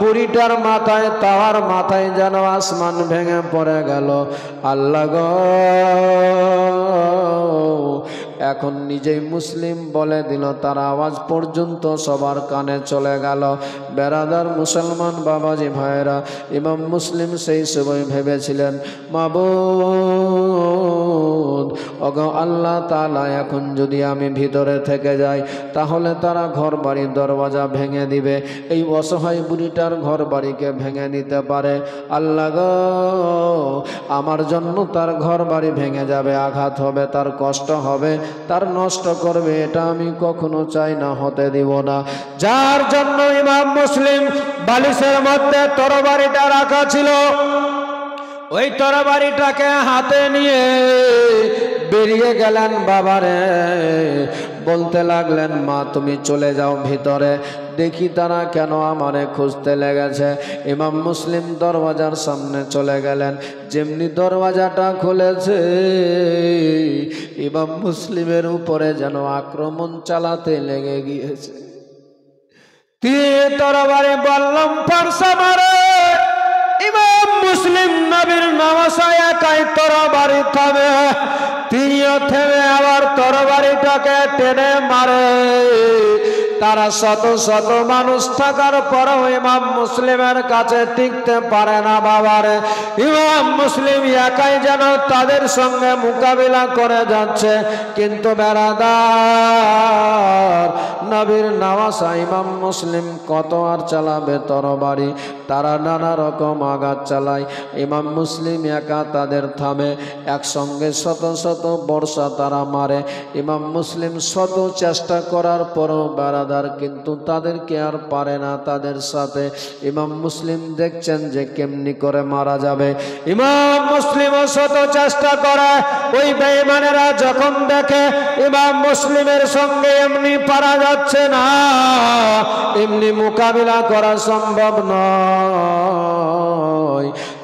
বুড়িটার মাথায়, তার মাথায় যেন আসমান ভেঙে পড়ে গেল। আল্লাহ গো, এখন নিজেই মুসলিম বলে দিল, তার আওয়াজ পর্যন্ত সবার কানে চলে গেল। বেরাদার মুসলমান বাবাজি ভাইরা, ইমাম মুসলিম সেই সময় ভেবেছিলেন, মাবুদ ওগো আল্লাহ তাআলা, এখন যদি আমি ভিতরে থেকে যাই তাহলে তারা ঘর বাড়ির দরওয়াজা ভেঙে দিবে, এই অসহায় বুড়িটার ঘর বাড়িকে ভেঙে নিতে পারে। আল্লাহ গো, আমার জন্য তার ঘর বাড়ি ভেঙে যাবে, আঘাত হবে, তার কষ্ট হবে, তার নষ্ট করবে, এটা আমি কখনো চাই না, হতে দিব না। যার জন্য ইমাম মুসলিম বালিশের মধ্যে তরবারিটা রাখা ছিল, ওই তরবারিটাকে হাতে নিয়ে বেরিয়ে গেলেন বাবারে, বলতে লাগলেন, মা তুমি চলে যাও ভিতরে, দেখি তারা কেন আমারে খুঁজতে লেগেছে। ইমাম মুসলিম দরওয়াজার সামনে চলে গেলেন, যেমনি দরওয়াজাটা খুলেছে, ইমাম মুসলিমের উপরে যেন আক্রমণ চালাতে লেগে গিয়েছে। তীর তরবারি বললাম ফারসা মারে, ইমাম মুসলিম নবীর নওয়াসায় একাই তরবারি থামে, তিনিও থেমে আবার তরবারিটাকে টেনে মারে। তারা শত শত মানুষ থাকার পরেও ইমাম মুসলিমের কাছে টিকতে পারে না বাবারে। ইমাম মুসলিম একাই যেন তাদের সঙ্গে মোকাবিলা করে যাচ্ছে। কিন্তু বেরাদার, নবীর নওয়াসা ইমাম মুসলিম কত আর চালাবে তরবারি, তারা নানা রকম আঘাত চালায়। ইমাম মুসলিম একা তাদের থামে, একসঙ্গে শত শত বর্ষা তারা মারে। ইমাম মুসলিম শত চেষ্টা করার পরও বেরাদার কিন্তু তাদেরকে আর পারে না তাদের সাথে। ইমাম মুসলিম দেখছেন যে কেমনি করে মারা যাবে। ইমাম মুসলিমও শত চেষ্টা করে, ওই বেঈমানেরা যখন দেখে ইমাম মুসলিমের সঙ্গে এমনি পারা যাচ্ছে না, এমনি মোকাবিলা করা সম্ভব নয়,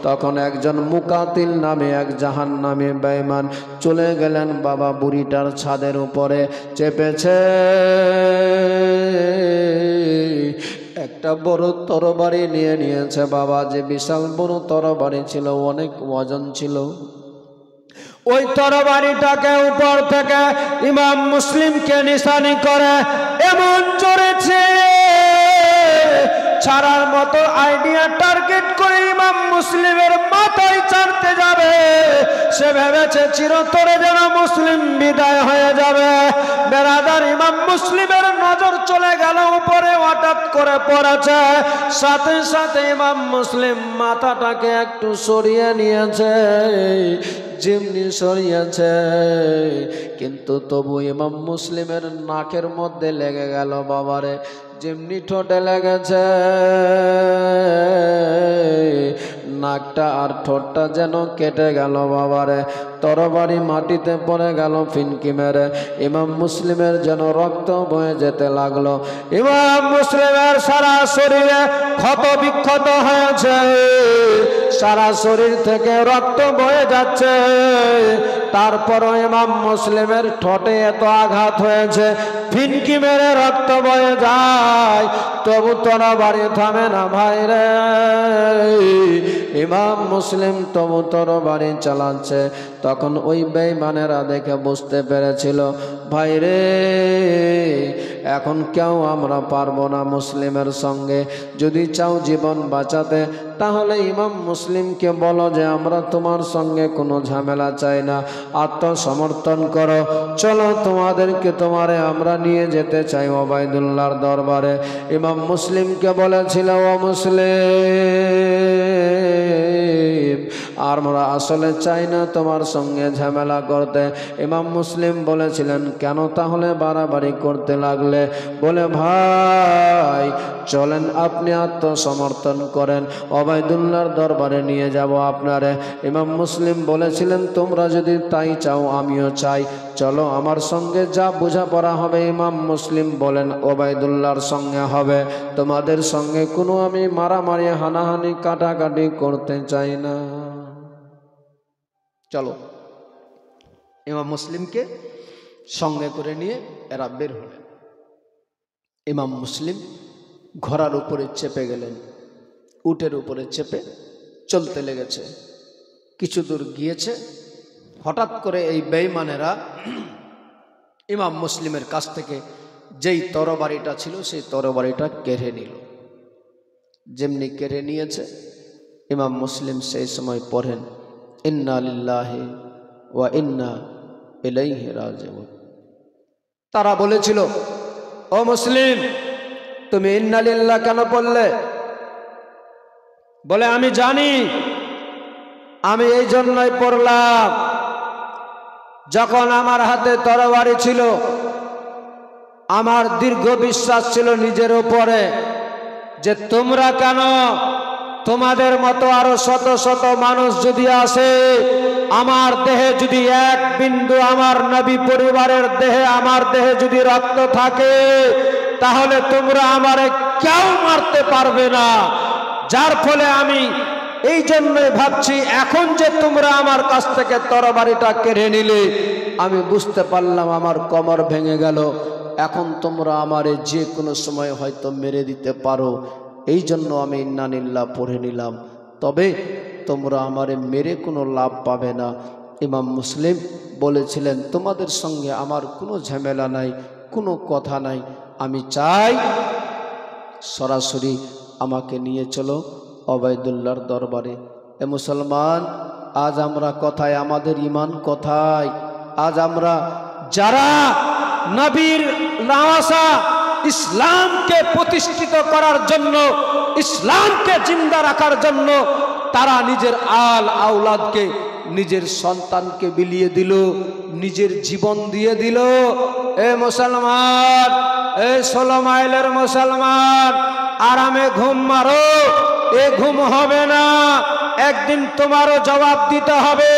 তখন একজন মুকাতিল নামে এক জাহান্নামী বেঈমান চলে গেলেন বাবা বুড়িটার ছাদের উপরে, চেপেছে একটা বড় তরবারি নিয়ে নিয়েছে বাবা, যে বিশাল বড় তরবারি ছিল, অনেক ওজন ছিল। ওই তরবারিটাকে উপর থেকে ইমাম মুসলিমকে নিশানি করে এমন চড়েছে, ছাড়ার মতো আইডিয়া টার্গেট করে ইমাম মুসলিমের মাথায় চাড়তে যাবে। সে ভেবেছে চিরতরে যেন মুসলিম বিদায় হয়ে যাবে। বেরাদার, ইমাম মুসলিমের নজর চলে গেল উপরে, হঠাৎ করে পড়েছে, সাথে সাথে ইমাম মুসলিম মাথাটাকে একটু সরিয়ে নিয়েছে। যেমনি সরিয়েছে, কিন্তু তবু ইমাম মুসলিমের নাকের মধ্যে লেগে গেল বাবারে, যেমনি ঠোঁটে লেগেছে, নাকটা আর ঠোঁটটা যেন কেটে গেল বাবারে। তরবারি মাটিতে পড়ে গেল ফিনকি মেরে, ইমাম মুসলিমের যেন রক্ত বয়ে যেতে লাগলো। ইমাম মুসলিমের সারা শরীরে ক্ষত বিক্ষত হয়েছে, সারা শরীর থেকে রক্ত বয়ে যাচ্ছে। তারপরও ইমাম মুসলিমের ঠোঁটে এত আঘাত হয়েছে, ফিনকি মেরে রক্ত বয়ে যায়, তবু তরবারি থামে না ভাইরে। ইমাম মুসলিম তবু তরবারি চালাচ্ছে। তখন ওই বেঈমানেরা দেখে বুঝতে পেরেছিল, ভাইরে এখন কেউ আমরা পারবো না মুসলিমের সঙ্গে, যদি চাও জীবন বাঁচাতে তাহলে ইমাম মুসলিমকে বলো যে আমরা তোমার সঙ্গে কোনো ঝামেলা চাই না, আত্মসমর্থন করো, চলো তোমারে আমরা নিয়ে যেতে চাই ওবায়দুল্লাহর দরবারে। ইমাম মুসলিমকে বলেছিল, ও মুসলিম আর আমরা আসলে চাই না তোমার সঙ্গে ঝামেলা করতে। ইমাম মুসলিম বলেছিলেন, কেন তাহলে বাড়াবাড়ি করতে লাগলে? বলে, ভাই চলেন আপনি আত্মসমর্থন করেন, ওবায়দুল্লাহর দরবারে নিয়ে যাব আপনারে। ইমাম মুসলিম বলেছিলেন, তোমরা যদি তাই চাও আমিও চাই, চলো আমার সঙ্গে যা বোঝাপড়া হবে। ইমাম মুসলিম বলেন, ওবায়দুল্লাহর সঙ্গে হবে, তোমাদের সঙ্গে কোনো আমি মারামারি হানাহানি কাটাকাটি করতে চাই না। চলো। ইমাম মুসলিমকে সঙ্গে করে নিয়ে এরা বের হলেন। ইমাম মুসলিম ঘোড়ার উপরে চেপে গেলেন, উটের উপরে চেপে চলতে লেগেছে। কিছু দূর গিয়েছে, হঠাৎ করে এই বেঈমানেরা ইমাম মুসলিমের কাছ থেকে যেই তরবারিটা ছিল সেই তরবারিটা কেড়ে নিল। যেমনি কেড়ে নিয়েছে, ইমাম মুসলিম সেই সময় পড়েন, ইন্না লিল্লাহি ওয়া ইন্না ইলাইহি রাজিউন। তারা বলেছিল, ও মুসলিম, তুমি ইন্না লিল্লাহ কেন পড়লে? বলে, আমি জানি, আমি এই জন্যই পড়লাম, যখন আমার হাতে তরবারি ছিল আমার দীর্ঘ বিশ্বাস ছিল নিজের উপরে যে তোমরা কেন, তোমাদের মতো আরো শত শত মানুষ যদি আসে, আমার দেহে যদি এক বিন্দু আমার নবী পরিবারের দেহে, আমার দেহে যদি রক্ত থাকে, তাহলে তোমরা আমারে কেউ মারতে পারবে না। যার ফলে আমি এই জন্যই ভাবছি, এখন যে তোমরা আমার কাছ থেকে তরবারিটা কেড়ে নিলে, আমি বুঝতে পারলাম আমার কোমর ভেঙে গেল। এখন তোমরা আমারে যে কোনো সময় হয়তো মেরে দিতে পারো, এই জন্য আমি ইন্না লিল্লাহ পড়ে নিলাম। তবে তোমরা আমারে মেরে কোনো লাভ পাবে না। ইমাম মুসলিম বলেছিলেন, তোমাদের সঙ্গে আমার কোনো ঝামেলা নাই, কোনো কথা নাই, আমি চাই সরাসরি আমাকে নিয়ে চলো ওবায়দুল্লাহর দরবারে। এ মুসলমান, আজ আমরা কোথায়? আমাদের ঈমান কোথায়? আজ আমরা যারা নবীর নওয়াসা ইসলামকে প্রতিষ্ঠিত করার জন্য, ইসলামকে জিন্দা রাখার জন্য তারা নিজের আল আওলাদকে, নিজের সন্তানকে বিলিয়ে দিল, নিজের জীবন দিয়ে দিল। এ মুসলমান, এ 16 মাইলের মুসলমান, আরামে ঘুম মারো, এ ঘুম হবে না। একদিন তোমারও জবাব দিতে হবে।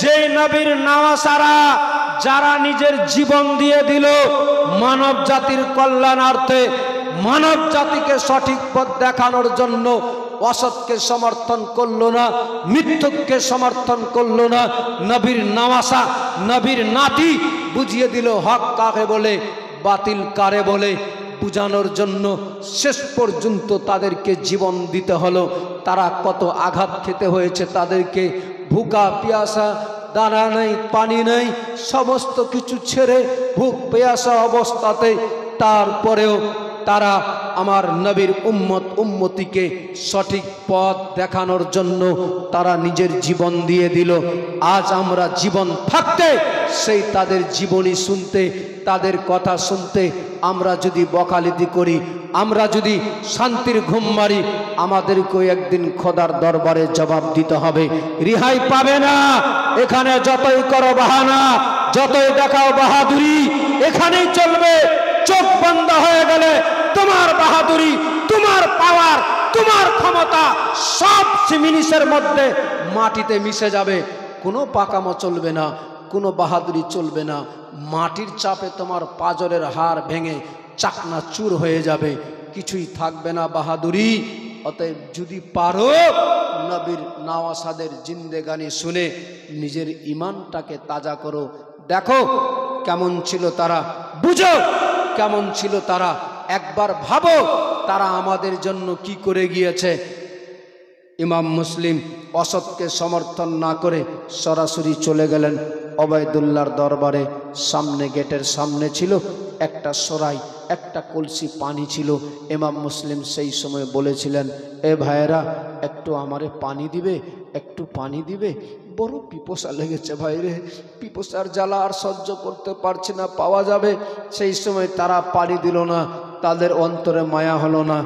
যে নবীর নওয়াসারা যারা নিজের জীবন দিয়ে দিল মানব জাতির কল্যাণার্থে, মানব জাতিকে সঠিক পথ দেখানোর জন্য, অসৎকে সমর্থন করলো না, মিথ্যুককে সমর্থন করলো না, নবীর নওয়াসা, নবীর নাতি বুঝিয়ে দিল হক কাকে বলে, বাতিল কারে বলে, বুঝানোর জন্য শেষ পর্যন্ত তাদেরকে জীবন দিতে হলো। তারা কত আঘাত খেতে হয়েছে, তাদেরকে ভুকা পিয়াসা, দানা নেই, পানি নেই, সমস্ত কিছু ছেড়ে ভুক পেয়াসা অবস্থাতে তারপরেও তারা আমার নবীর উম্মতিকে সঠিক পথ দেখানোর জন্য তারা নিজের জীবন দিয়ে দিল। আজ আমরা জীবন থাকতে সেই তাদের জীবনী শুনতে, তাদের কথা শুনতে আমরা যদি বকালতি করি, আমরা যদি শান্তির ঘুম মারি, আমাদেরকেও একদিন খোদার দরবারে জবাব দিতে হবে। রিহাই পাবে না। এখানে যতই করো বাহানা, যতই দেখাও বাহাদুরি, এখানেই চলবে। চোখ বন্ধ হয়ে গেলে তোমার বাহাদুরি, তোমার পাওয়ার, তোমার ক্ষমতা সব মিনিটের মধ্যে মাটিতে মিশে যাবে। কোনো পাকামো চলবে না, কোনো বাহাদুরি চলবে না। মাটির চাপে তোমার পাজরের হাড় ভেঙে চাকনা চুর হয়ে যাবে, কিছুই থাকবে না বাহাদুরি। অতএব যদি পারো নবীর নওয়াসাদের জিন্দেগানি শুনে নিজের ঈমানটাকে তাজা করো। দেখো কেমন ছিল তারা, বুঝো কেমন ছিল তারা, একবার ভাবো তারা আমাদের জন্য কি করে গিয়েছে। ইমাম মুসলিম অসৎকে সমর্থন না করে সরাসরি চলে গেলেন ওবায়দুল্লাহর দরবারে। সামনে, গেটের সামনে ছিল একটা সরাই, একটা কলসি পানি ছিল। ইমাম মুসলিম সেই সময় বলেছিলেন, এ ভাইয়েরা, একটু আমারে পানি দিবে, একটু পানি দিবে, বড় পিপাসা লেগেছে ভাইরে, পিপাসার জ্বালা আর সহ্য করতে পারছি না, পাওয়া যাবে? সেই সময় তারা পানি দিল না, তাদের অন্তরে মায়া হলো না,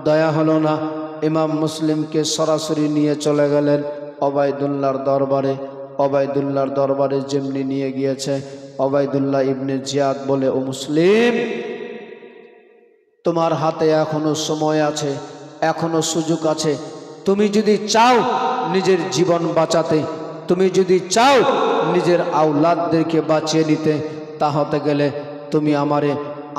দয়া হলো না। ইমাম মুসলিমকে সরাসরি নিয়ে চলে গেলেন ওবায়দুল্লাহর দরবারে যেমনি নিয়ে গিয়েছে, ওবায়দুল্লাহ ইবনে জিয়াদ বলে, ও মুসলিম, তোমার হাতে এখনো সময় আছে, এখনো সুযোগ আছে। তুমি যদি চাও নিজের জীবন বাঁচাতে, তুমি যদি চাও নিজের আওলাদদেরকে বাঁচিয়ে নিতে, তাহলে গেলে তুমি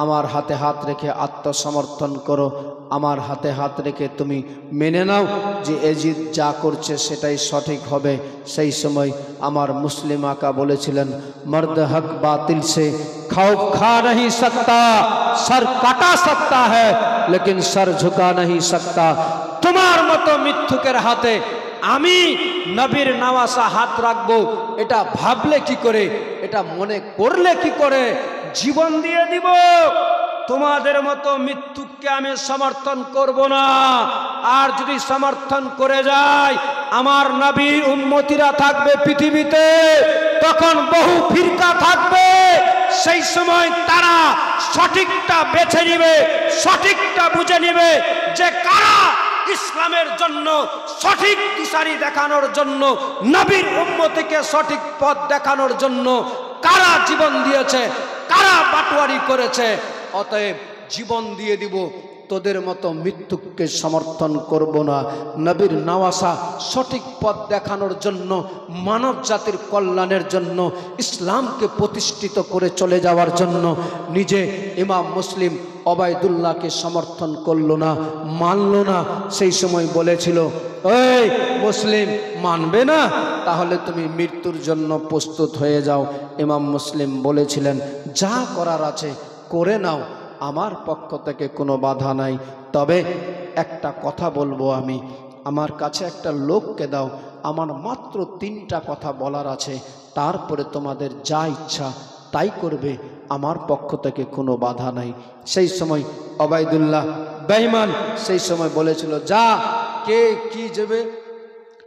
আমার হাতে হাত রেখে আত্মসমর্থন করো। আমার হাতে হাত রেখে তুমি মেনে নাও যে এজিদ যা করছে সেটাই সঠিক হবে। সেই সময় আমার মুসলিম আকা বলেছিলেন, মর্দ হক বাতিল সে खौफ खा नहीं सकता, सर काटा सकता है लेकिन सर झुका नहीं सकता। তোমার মতো মিথ্যুকের হাতে আমি নবীর নওয়াসা হাত রাখবো, এটা ভাবলে কি করে, এটা মনে করলে কি করে? জীবন দিয়ে দিব। তোমাদের মতো মৃত্যুকে আমি সমর্থন করব না। আর যদি সমর্থন করে যায়, আমার নবীর উম্মতিরা থাকবে পৃথিবীতে, তখন বহু ফিরকা থাকবে। সেই সময় তারা সঠিকটা বেছে নিবে, সঠিকটা বুঝে নিবে যে কারা ইসলামের জন্য সঠিক দিশারি দেখানোর জন্য, নবীর উম্মতিকে সঠিক পথ দেখানোর জন্য কারা জীবন দিয়েছে, কারা বাটোয়ারি করেছে। অতএব জীবন দিয়ে দিব, তোদের মতো মৃত্যুকে সমর্থন করব না। নবীর নওয়াসা সঠিক পথ দেখানোর জন্য, মানব জাতির কল্যাণের জন্য, ইসলামকে প্রতিষ্ঠিত করে চলে যাওয়ার জন্য নিজে ইমাম মুসলিম ওবায়দুল্লাহকে সমর্থন করলো না, মানল না। সেই সময় বলেছিল, এই মুসলিম মানবে না, তাহলে তুমি মৃত্যুর জন্য প্রস্তুত হয়ে যাও। ইমাম মুসলিম বলেছিলেন, যা করার আছে করে নাও, আমার পক্ষ থেকে কোনো বাধা নাই। তবে একটা কথা বলবো আমি, আমার কাছে একটা লোককে দাও, আমার মাত্র 3টা কথা বলার আছে, তারপরে তোমাদের যা ইচ্ছা তাই করবে, আমার পক্ষ থেকে কোনো বাধা নাই। সেই সময় ওবায়দুল্লাহ বেঈমান সেই সময় বলেছিল, যা, কে কি যাবে,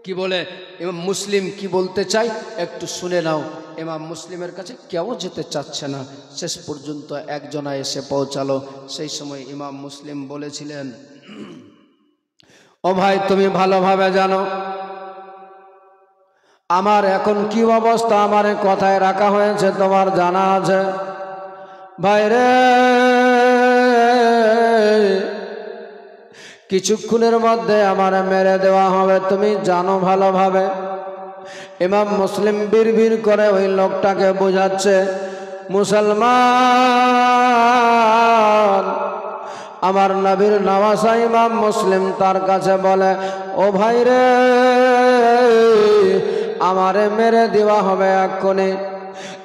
কি বলে ইমাম মুসলিম কি বলতে চাই একটু শুনে নাও। ইমাম মুসলিমের কাছে কেউ যেতে চাচ্ছে না। শেষ পর্যন্ত একজনা এসে পৌঁছালো। সেই সময় ইমাম মুসলিম বলেছিলেন, ও ভাই, তুমি ভালোভাবে জানো আমার এখন কি অবস্থা, আমার কথায় রাখা হয়েছে, তোমার জানা আছে। ভাই রে, কিছুক্ষণের মধ্যে আমার মেরে দেওয়া হবে, তুমি জানো ভালোভাবে। ইমাম মুসলিম বিড়বিড় করে ওই লোকটাকে বোঝাচ্ছে, মুসলমান, আমার নবীর নওয়াসা ইমাম মুসলিম তার কাছে বলে, ও ভাই রে, আমারে মেরে দেওয়া হবে এক্ষুনি,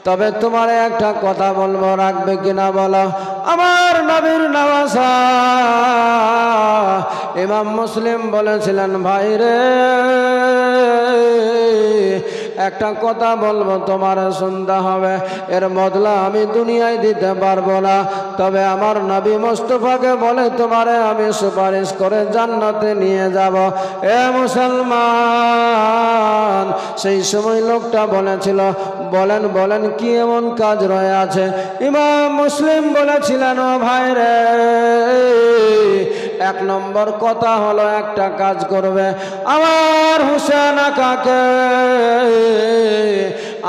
তবে তোমার একটা কথা বলবো, রাখবে কিনা বলো। আমার নবীর নওয়াসা ইমাম মুসলিম বলেছিলেন, ভাই রে, একটা কথা বলবো, তোমার শুনতে হবে, এর বদলা আমি দুনিয়ায় দিতে পারবো না, তবে আমার নবী মুস্তাফাকে বলে তোমারে আমি সুপারিশ করে জান্নাতে নিয়ে যাব। এ মুসলমান, সেই সময় লোকটা বলেছিল, বলেন বলেন কি এমন কাজ রয়ে আছে? ইমাম মুসলিম বলেছিলেন, ও ভাই রে, 1 নম্বর কথা হলো একটা কাজ করবে, আমার হুসেন আকাকে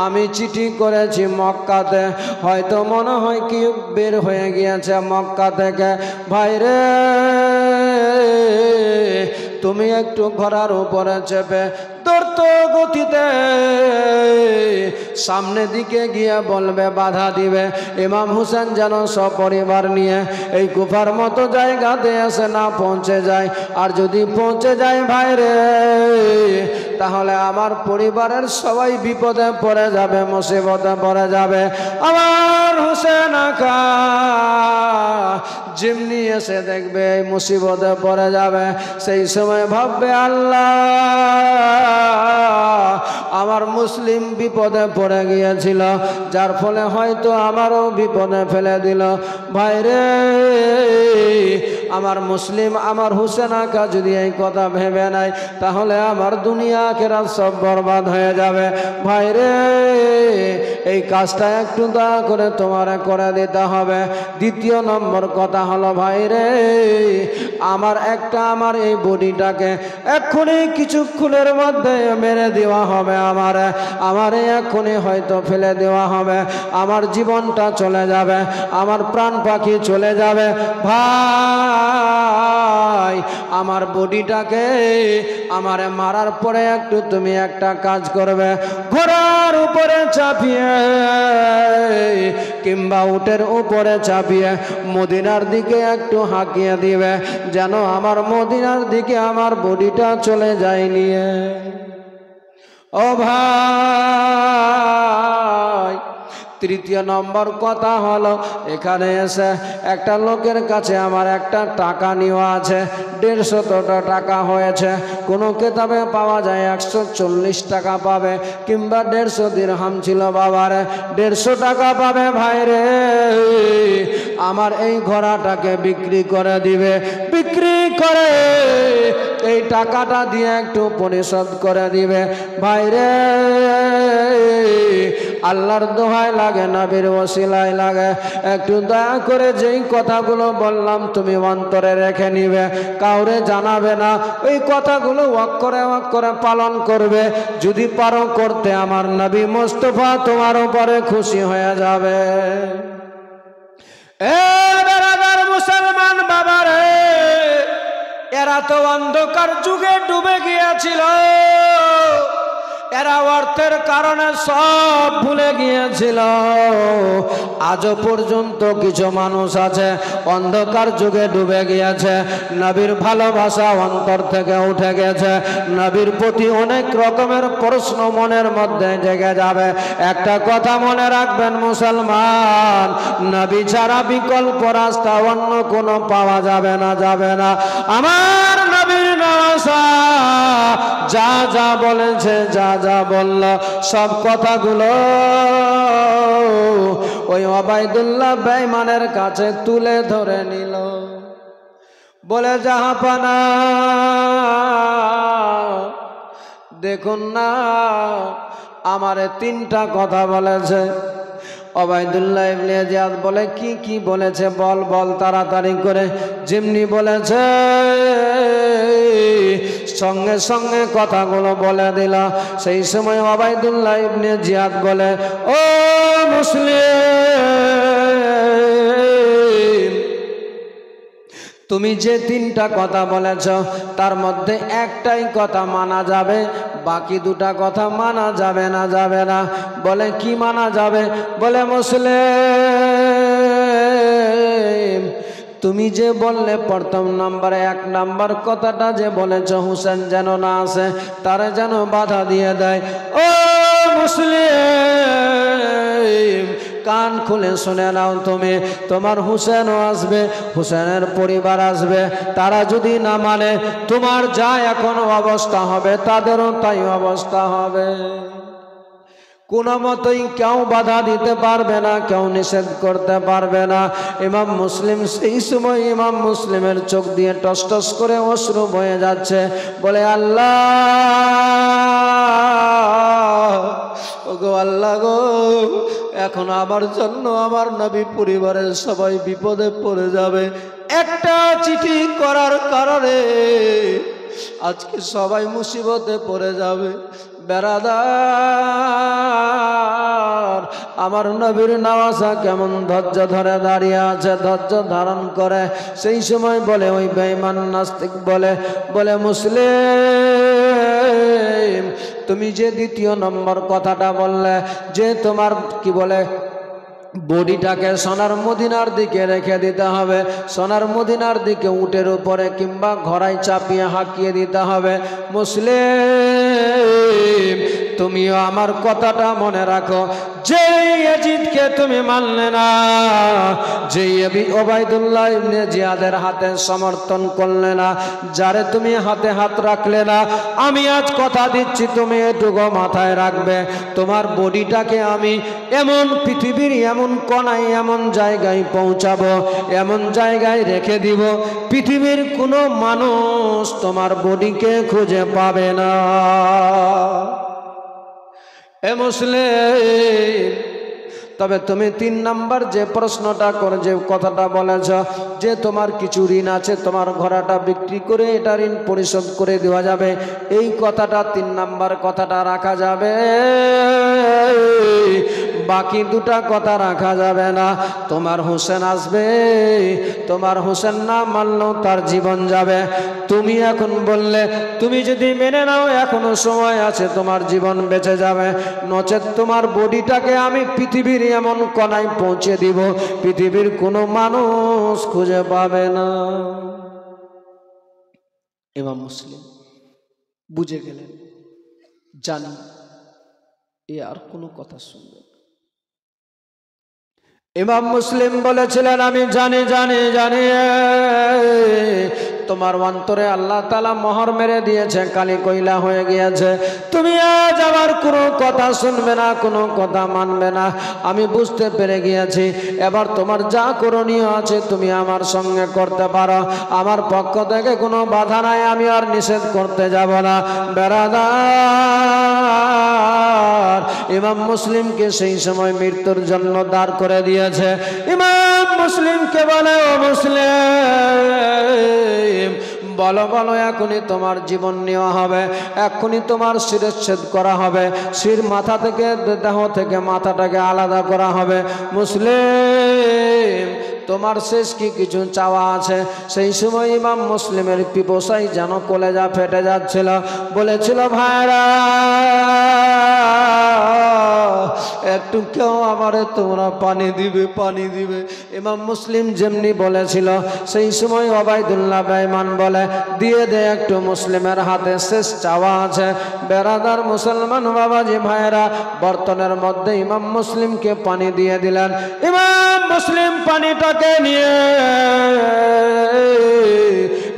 আমি চিঠি করেছি মক্কাতে, হয়তো মনে হয় কি বের হয়ে গিয়েছে মক্কা থেকে। ভাই রে, তুমি একটু ঘোড়ার উপরে চেপে দ্রুত গতিতে সামনে দিকে গিয়ে বলবে, বাধা দিবে ইমাম হুসেন যেন সপরিবার নিয়ে এই কুফার মতো জায়গাতে এসে না পৌঁছে যায়। আর যদি পৌঁছে যায় ভাই রে, তাহলে আমার পরিবারের সবাই বিপদে পড়ে যাবে, মুসিবতে পড়ে যাবে। আমার হুসেন আকা যেমনি এসে দেখবে এই মুসিবতে পড়ে যাবে, সেই সময় ভাববে, আল্লাহ, আমার মুসলিম বিপদে পড়ে গিয়েছিল, যার ফলে হয়তো আমারও বিপদে ফেলে দিল। ভাই রে, আমার মুসলিম আমার হুসেন আকা যদি এই কথা ভেবে নেয় তাহলে আমার দুনিয়া আখিরাত সব বরবাদ হয়ে যাবে। ভাইরে এই কাজটা একটু দয়া করে তোমার করে দিতে হবে। দ্বিতীয় নম্বর কথা হলো ভাইরে আমার এই বডিটাকে এক্ষুনি কিছুক্ষণের মধ্যে মেরে দেওয়া হবে, আমার এক্ষুনি হয়তো ফেলে দেওয়া হবে, আমার জীবনটা চলে যাবে, আমার প্রাণ পাখি চলে যাবে। ভাই আমার বডিটাকে আমারে মারার পরে একটু তুমি একটা কাজ করবে, ঘোড়ার উপরে চাপিয়ে কিংবা উটের উপরে চাপিয়ে মদিনার দিকে একটু হাঁকিয়ে দিবে, যেন আমার মদিনার দিকে আমার বডিটা চলে যায় নিয়ে। ও ভাই তৃতীয় নম্বর কথা হলো এখানে এসে একটা লোকের কাছে আমার একটা টাকা নেওয়া আছে, 150 টাকা হয়েছে। কোনো কিতাবে পাওয়া যায় 140 টাকা পাবে, কিংবা 150 দিরহাম ছিল বাবার, 150 টাকা পাবে। ভাইরে আমার এই ঘোড়াটাকে বিক্রি করে দিবে, বিক্রি করে এই টাকাটা দিয়ে একটু পরিশোধ করে দিবে। ভাইরে আল্লাহর দোহাই লাগে, নবীর ওসিলায় লাগে, একটু দয়া করে যেই কথাগুলো বললাম তুমি অন্তরে রেখে নিবে, কাউরে জানাবে না। ওই কথাগুলো অক্ষরে অক্ষরে পালন করবে। যদি পারো করতে আমার নবী মুস্তাফা তোমার উপরে খুশি হয়ে যাবে। এ বেরাদার মুসলমান বাবারে, এরা তো অন্ধকার যুগে ডুবে গিয়েছিল, এরা অর্থের কারণে সব ভুলে গিয়েছিল। আজও পর্যন্ত কিছু মানুষ আছে অন্ধকার যুগে ডুবে গিয়েছে, নবীর ভালোবাসা অন্তর থেকে উঠে গেছে, নবীর প্রতি অনেক রকমের প্রশ্ন মনের মধ্যে জেগে যাবে। একটা কথা মনে রাখবেন মুসলমান, নবী ছাড়া বিকল্প রাস্তা অন্য কোনো পাওয়া যাবে না, যাবে না। আমার নবীর নওয়াসা যা যা বলেছে, যা যা বলল, সব কথাগুলো ওই ওবাইদুল্লাহ বেঈমানের কাছে তুলে ধরে নিল। বলে জাহাপানা দেখুন না, আমারে 3টা কথা বলেছে। ওবাইদুল্লাহ ইবনে জিয়াদ বলে কি কি বলেছে বল বল তাড়াতাড়ি করে। যেমনি বলেছে সঙ্গে সঙ্গে কথাগুলো বলে দিল। সেই সময় ওবাইদুল্লাহ ইবনে জিয়াদ বলে, ও মুসলিম, তুমি যে 3টা কথা বলেছ তার মধ্যে একটাই কথা মানা যাবে, বাকি 2টা কথা মানা যাবে না, যাবে না। বলে কি মানা যাবে? বলে মুসলিম তুমি যে বললে প্রথম নম্বরে 1 নম্বর কথাটা যে বলেছ হুসেন যেন না আসে, তারে যেন বাধা দিয়ে দেয়। ও মুসলিম কান খুলে শুনে নাও, তুমি তোমার হুসেনও আসবে, হুসেনের পরিবার আসবে, তারা যদি না মানে তোমার যা এখন অবস্থা হবে তাদেরও তাই অবস্থা হবে। কোনো মতোই কেউ বাধা দিতে পারবে না, কেউ নিষেধ করতে পারবে না। ইমাম মুসলিম সেই সময় ইমাম মুসলিমের চোখ দিয়ে টস টস করে অশ্রু বয়ে যাচ্ছে। বলে আল্লাহ, ওগো আল্লাহ গো, এখন আমার জন্য আমার নবী পরিবারের সবাই বিপদে পড়ে যাবে। একটা চিঠি করার কারণে আজকে সবাই মুসিবতে পড়ে যাবে। বেরাদার আমার নবীর নওয়াজা কেমন ধৈর্য ধরে দাঁড়িয়ে আছে, ধৈর্য ধারণ করে। সেই সময় বলে ওই বেঈমান নাস্তিক বলে মুসলিম তুমি যে 2য় নম্বর কথাটা বললে যে তোমার কি বলে বডিটাকে সোনার মদিনার দিকে রেখে দিতে হবে, সোনার মদিনার দিকে উটের উপরে কিংবা ঘোড়ায় চাপিয়ে হাঁকিয়ে দিতে হবে। মুসলিম তুমিও আমার কথাটা মনে রাখো, যে ইয়াজিদকে তুমি মানলে না, যে ওবাইদুল্লাহ ইবনে জিয়াদের হাতে সমর্থন করলে না, যারে তুমি হাতে হাত রাখলে না, আমি আজ কথা দিচ্ছি তুমি এটুকু মাথায় রাখবে, তোমার বডিটাকে আমি এমন পৃথিবীর এমন কোনায় এমন জায়গায় পৌঁছাবো, এমন জায়গায় রেখে দিব, পৃথিবীর কোনো মানুষ তোমার বডিকে খুঁজে পাবে না। এ মুসলিম, তবে তুমি 3 নাম্বার যে প্রশ্নটা করে যে কথাটা বলেছ যে তোমার কিছু ঋণ আছে, তোমার ঘোড়াটা বিক্রি করে এটা ঋণ পরিশোধ করে দেওয়া যাবে, এই কথাটা 3 নাম্বার কথাটা রাখা যাবে, বাকি দুটা কথা রাখা যাবে না। তোমার হোসেন আসবে, তোমার হোসেন না মানলেও তার জীবন যাবে। তুমি এখন বললে তুমি যদি মেনে নাও এখনো সময় আছে, তোমার জীবন বেঁচে যাবে, নচেত তোমার বডিটাকে আমি পৃথিবীর এমন কোনায় পৌঁছে দিব, পৃথিবীর কোনো মানুষ খুঁজে পাবে না। ইমাম মুসলিম বুঝে গেলেন, জানি এ আর কোনো কথা শুনবে। ইমাম মুসলিম বলেছিলেন আমি জানি জানি জানি তোমার অন্তরে আল্লাহ তাআলা মোহর মেরে দিয়েছে, কালি কয়লা হয়ে গিয়েছে, তুমি আজ আমার কোনো কথা শুনবে না, কোনো কথা মানবে না, আমি বুঝতে পেরে গিয়েছি। এবার তোমার যা করণীয় আছে তুমি আমার সঙ্গে করতে পারো, আমার পক্ষ থেকে কোনো বাধা নাই, আমি আর নিষেধ করতে যাব না। বেরাদার, ইমাম মুসলিমকে সেই সময় মৃত্যুর জন্য দাঁড় করে দিয়েছে। ইমাম মুসলিমকে বলে, ও মুসলিম, বলো বলো, এখনই তোমার জীবন নেওয়া হবে, এখনই তোমার শিরচ্ছেদ করা হবে, শির মাথা থেকে দেহ থেকে মাথাটাকে আলাদা করা হবে। মুসলিম, তোমার শেষ কি কিছু চাওয়া আছে? সেই সময় ইমাম মুসলিমের পিপাসায় যেন কলেজা ফেটে যাচ্ছিল, বলেছিল ভাইরা একটু কেউ আমারে তোমরা পানি দিবে, পানি দিবে। ইমাম মুসলিম যেমনি বলেছিল সেই সময় ওবাইদুল্লাহ বেঈমান বলে, দিয়ে দে একটু, মুসলিমের হাতে শেষ চাওয়া আছে। বেরাদার মুসলমান বাবাজি ভাইরা, বর্তনের মধ্যে ইমাম মুসলিমকে পানি দিয়ে দিলেন। ইমাম মুসলিম পানিটাকে নিয়ে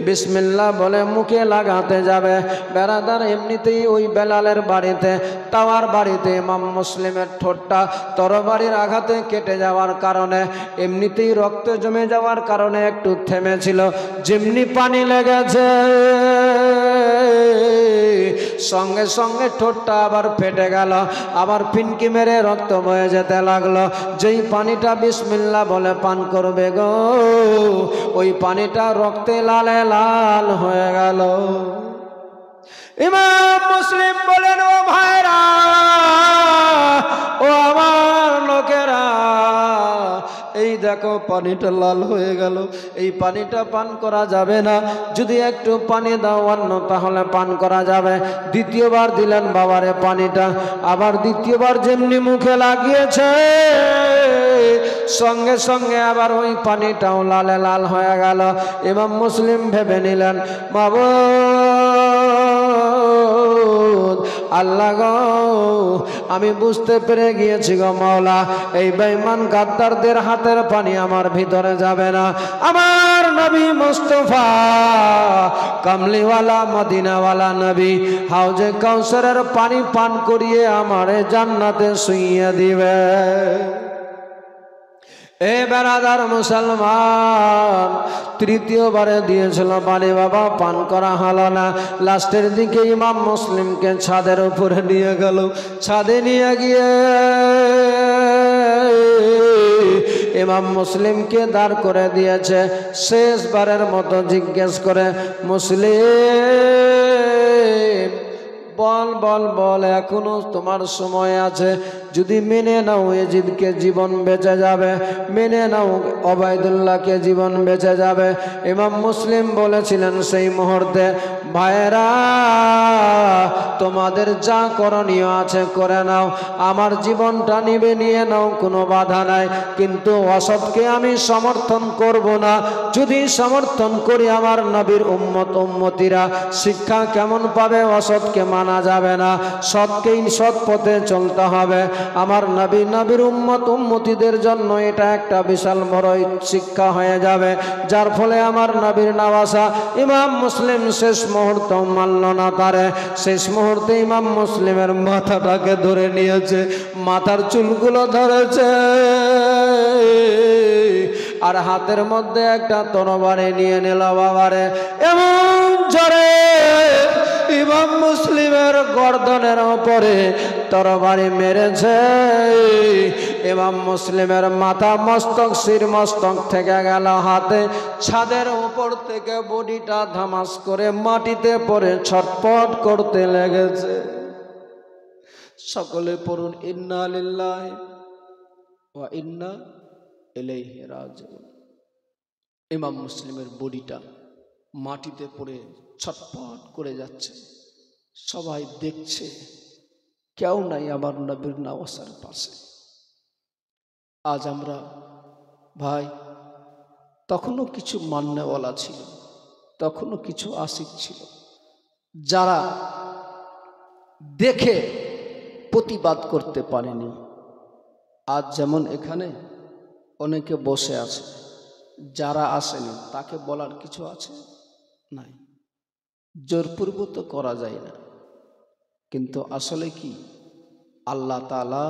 বিসমিল্লাহ বলে মুখে লাগাতে যাবে। বেরাদার, এমনিতেই ওই বেলালের বাড়িতে, তাওয়ার বাড়িতে ইমাম মুসলিমের ঠোঁটটা তরবারির আঘাতে কেটে যাওয়ার কারণে, এমনিতেই রক্ত জমে যাওয়ার কারণে একটু থেমেছিল। যেমনি পানি লেগেছে সঙ্গে সঙ্গে ঠোঁটটা আবার ফেটে গেল, আবার ফিনকি মেরে রক্ত বয়ে যেতে লাগলো। যেই পানিটা বিসমিল্লাহ বলে পান করবে গো, ওই পানিটা রক্তে লালে লাল হয়ে গেল। ইমাম মুসলিম বলেন, ও ভাইরা, ও আমার লোকেরা, এই দেখো পানিটা লাল হয়ে গেল, এই পানিটা পান করা যাবে না, যদি একটু পানি দাও অন্য তাহলে পান করা যাবে। দ্বিতীয়বার দিলেন বাবারে পানিটা, আবার দ্বিতীয়বার যেমনি মুখে লাগিয়েছে সঙ্গে সঙ্গে আবার ওই পানিটাও লালে লাল হয়ে গেল। ইমাম মুসলিম ভেবে নিলেন, মাবুদ আল্লাহ গো, আমি বুঝতে পেরে গিয়েছি গো মাওলা, এই বেঈমান গাদ্দারদের হাতের পানি আমার ভিতরে যাবে না। আমার নবী মুস্তাফা কামলিওয়ালা মদিনাওয়ালা নবী হাউজে কাউসারের পানি পান করিয়ে আমারে জান্নাতে শুইয়ে দিবে। এ বেরাদার মুসলমান, তৃতীয়বারে দিয়েছিল পানি, বাবা পান করা হলো না। লাস্টের দিকে ইমাম মুসলিমকে ছাদের উপরে নিয়ে গেল। ছাদে নিয়ে গিয়ে ইমাম মুসলিমকে দাঁড় করে দিয়েছে। শেষবারের মতো জিজ্ঞেস করে, মুসলিম বল বল বল, এখনো তোমার সময় আছে, যদি মেনে নাও ইয়াজিদকে জীবন বেঁচে যাবে, মেনে নাও ওবায়দুল্লাহকে জীবন বেঁচে যাবে। ইমাম মুসলিম বলেছিলেন সেই মুহূর্তে, ভাইরা তোমাদের যা করণীয় আছে করে নাও, আমার জীবনটা নিয়ে নাও, কোনো বাধা নাই, কিন্তু অসৎকে আমি সমর্থন করব না। যদি সমর্থন করি আমার নবীর উম্মতিরা শিক্ষা কেমন পাবে? অসৎকে মানা যাবে না, সৎকেই সৎ পথে চলতে হবে। আমার নবীর উম্মতিদের জন্য এটা একটা বিশাল বড় শিক্ষা হয়ে যাবে, যার ফলে আমার নবীর নওয়াসা ইমাম মুসলিম শেষ মুহূর্ত মানল না তারে। শেষ মুহূর্তে ইমাম মুসলিমের মাথাটাকে ধরে নিয়েছে, মাথার চুলগুলো ধরেছে, আর হাতের মধ্যে একটা তরবারি নিয়ে নিল। বাবারে এমন জোরে ইমাম মুসলিমের গর্দনের উপরে তরবারি মেরেছে, ইমাম মুসলিমের মাথা মস্তক শির মস্তক থেকে গেল হাতে, ছাদের উপর থেকে বডিটা ধামাস করে মাটিতে পড়ে ছটপট করতে লেগেছে। সকলে পড়ুন ইন্না লিল্লাহি ওয়া ইন্না ইলাইহি রাজিউন। ইমাম মুসলিমের বডিটা মাটিতে পড়ে ছটপট করে যাচ্ছে, সবাই দেখছে, কেউ নাই আমার নবীর নওয়াসার পাশে। আজ আমরা ভাই, তখনও কিছু মান্যওয়ালা ছিল, তখনও কিছু আশিক ছিল, যারা দেখে প্রতিবাদ করতে পারেনি। আজ যেমন এখানে অনেকে বসে আছে, যারা আসেনি তাকে বলার কিছু আছে নাই, জোরপূর্বক তো করা যায় না। কিন্তু আসলে কি, আল্লাহ তাআলা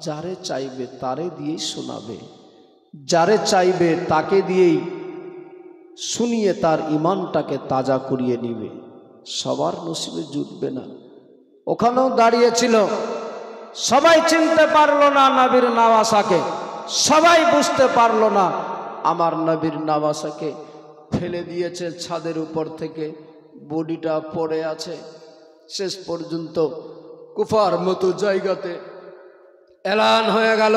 যারে চাইবে তারে দিয়েই শোনাবে, যারে চাইবে তাকে দিয়েই শুনিয়ে তার ইমানটাকে তাজা করিয়ে নিবে। সবার নসিবে জুটবে না। ওখানেও দাঁড়িয়েছিল, সবাই চিনতে পারলো না নবীর নওয়াসাকে, সবাই বুঝতে পারলো না আমার নবীর নওয়াসাকে। ফেলে দিয়েছে ছাদের উপর থেকে, বডিটা পড়ে আছে। শেষ পর্যন্ত কুফার মতো জায়গাতে এলান হয়ে গেল,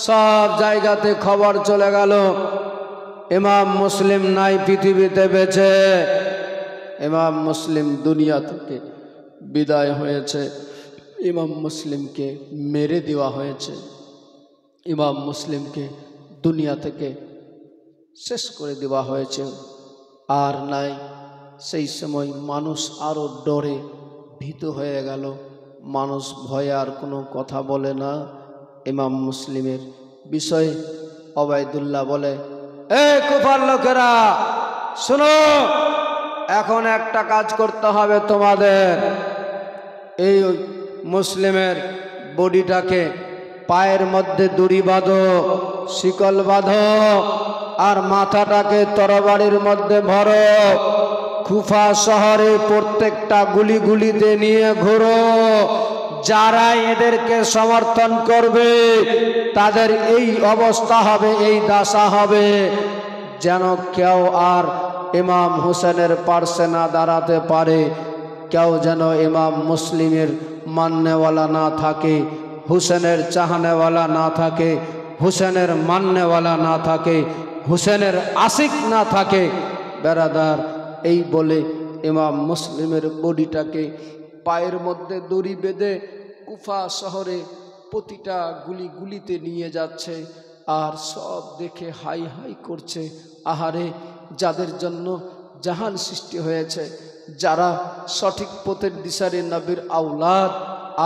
সব জায়গাতে খবর চলে গেল, ইমাম মুসলিম নাই পৃথিবীতে বেঁচে, ইমাম মুসলিম দুনিয়া থেকে বিদায় হয়েছে, ইমাম মুসলিমকে মেরে দেওয়া হয়েছে, ইমাম মুসলিমকে দুনিয়া থেকে শেষ করে দেওয়া হয়েছে, আর নাই। সেই সময় মানুষ আরো ডরে ভীত হয়ে গেল, মানুষ ভয়ে আর কোনো কথা বলে না। ইমাম মুসলিমের বিষয়ে ওবায়দুল্লাহ বলে, এ কুফার লোকেরা শোনো, এখন একটা কাজ করতে হবে তোমাদের। এই মুসলিমের বডিটাকে পায়ের মধ্যে দড়ি বাঁধো, শিকল বাঁধো, আর মাথাটাকে তরবারির মধ্যে ভরো, কুফা শহরে প্রত্যেকটা গুলিতে নিয়ে ঘোরো। যারা এদেরকে সমর্থন করবে তাদের এই অবস্থা হবে, এই দশা হবে, যেন কেউ আর ইমাম হুসেনের পার্শ্বে না দাঁড়াতে পারে, কেউ যেন ইমাম মুসলিমের মাননেওয়ালা না থাকে, হুসেনের চাহনেওয়ালা না থাকে, হুসেনের মাননেওয়ালা না থাকে, হুসেনের আশিক না থাকে। বেরাদার, এই বলে ইমাম মুসলিমের বডিটাকে পায়ের মধ্যে দড়ি বেঁধে কুফা শহরে প্রতিটা গুলিতে নিয়ে যাচ্ছে, আর সব দেখে হাই হাই করছে। আহারে, যাদের জন্য জাহান সৃষ্টি হয়েছে, যারা সঠিক পথের দিশারে নবীর আওলাদ,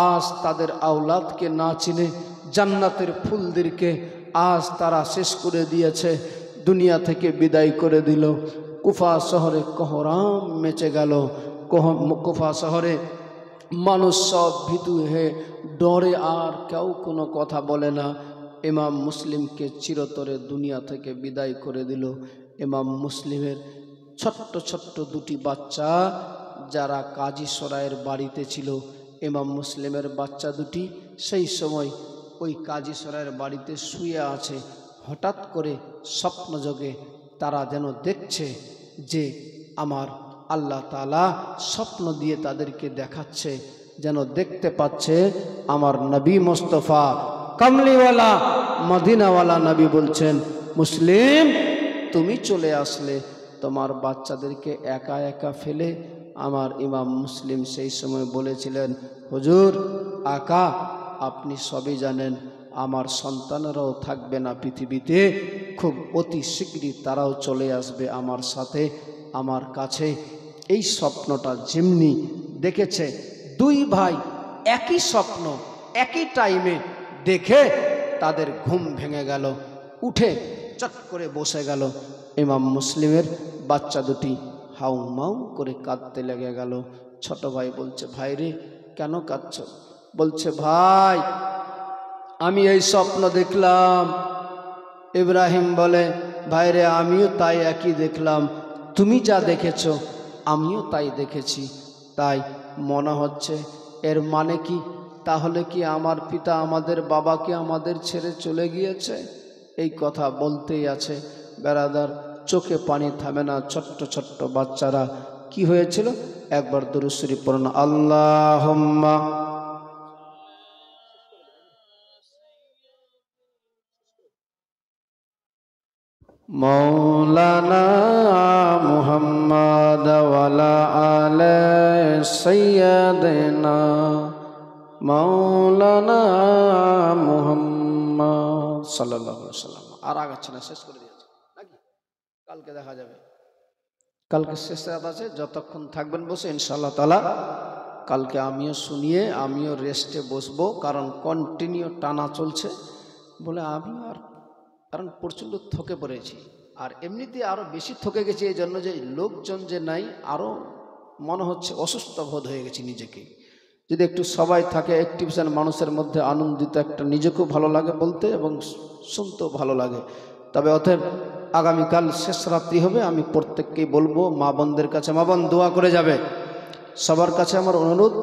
আজ তাদের আওলাদকে না চিনে জান্নাতের ফুলদেরকে আজ তারা শেষ করে দিয়েছে, দুনিয়া থেকে বিদায় করে দিল। কুফা শহরে কোহরাম মেচে গেল। কুফা শহরে মানুষ সব ভীতু হয়ে ডরে, আর কেউ কোনো কথা বলে না। ইমাম মুসলিমকে চিরতরে দুনিয়া থেকে বিদায় করে দিল। ইমাম মুসলিমের ছোট্ট ছোট্ট দুটি বাচ্চা, যারা কাজী সরাইয়ের বাড়িতে ছিল, ইমাম মুসলিমের বাচ্চা দুটি সেই সময় ওই কাজী সরাইয়ের বাড়িতে শুয়ে আছে। হঠাৎ করে স্বপ্নযোগে তারা যেন দেখছে যে আমার আল্লাহ তাআলা স্বপ্ন দিয়ে তাদেরকে দেখাচ্ছে যেন দেখতে পাচ্ছে আমার নবী মুস্তাফা কামলিওয়ালা মদিনাওয়ালা নবী বলছেন, মুসলিম তুমি চলে আসলে তোমার বাচ্চাদেরকে একা একা ফেলে। আমার ইমাম মুসলিম সেই সময় বলেছিলেন, হুজুর আকা আপনি সবই জানেন, আমার সন্তানেরাও থাকবে না পৃথিবীতে, খুব অতি শীঘ্রই তারাও চলে আসবে আমার সাথে আমার কাছে। এই স্বপ্নটা যেমনি দেখেছে, দুই ভাই একই স্বপ্ন একই টাইমে দেখে তাদের ঘুম ভেঙে গেল, উঠে চট করে বসে গেল। ইমাম মুসলিমের বাচ্চা দুটি হাউ মাউ করে কাঁদতে লেগে গেল। ছোট ভাই বলছে, ভাই রে কেন কাঁদছ? বলছে, ভাই আমি এই স্বপ্ন দেখলাম। ইব্রাহিম বলে, ভাই রে আমিও তাই একই দেখলাম, তুমি যা দেখেছ আমিও তাই দেখেছি। তাই মনে হচ্ছে এর মানে কি, তাহলে কি আমার পিতা আমাদের বাবাকে আমাদের ছেড়ে চলে গিয়েছে? এই কথা বলতেই আছে বেরাদার, চোখে পানি থামে না। ছোট্ট ছোট্ট বাচ্চারা কি হয়েছিল, একবার দুরূদ শরীফ পড়ুন, আল্লাহুম্মা মৌলানা মুহাম্মদ ওয়ালা আলে সাইয়্যিদিনা মৌলানা মুহাম্মদ সাল্লাল্লাহু আলাইহি ওয়াসাল্লাম। আর আগাচ্ছে না, শেষ করে দিয়েছে নাকি? কালকে দেখা যাবে, কালকে শেষ রাত আছে, যতক্ষণ থাকবেন বসে ইনশাআল্লাহ তাআলা কালকে আমিও শুনিয়ে আমিও রেস্টে বসবো, কারণ কন্টিনিউ টানা চলছে বলে আমি আর, কারণ প্রচণ্ড থকে পড়েছি। আর এমনিতে আরও বেশি থকে গেছি এই জন্য যে লোকজন যে নাই, আরও মনে হচ্ছে অসুস্থ বোধ হয়ে গেছি নিজেকে। যদি একটু সবাই থাকে অ্যাক্টিভিশন মানুষের মধ্যে আনন্দিত, একটা নিজেকেও ভালো লাগে বলতে এবং শুনতেও ভালো লাগে। তবে অতএব আগামীকাল শেষ রাত্রি হবে, আমি প্রত্যেককেই বলবো, মা বোনদের কাছে, মা বোন দোয়া করে যাবে, সবার কাছে আমার অনুরোধ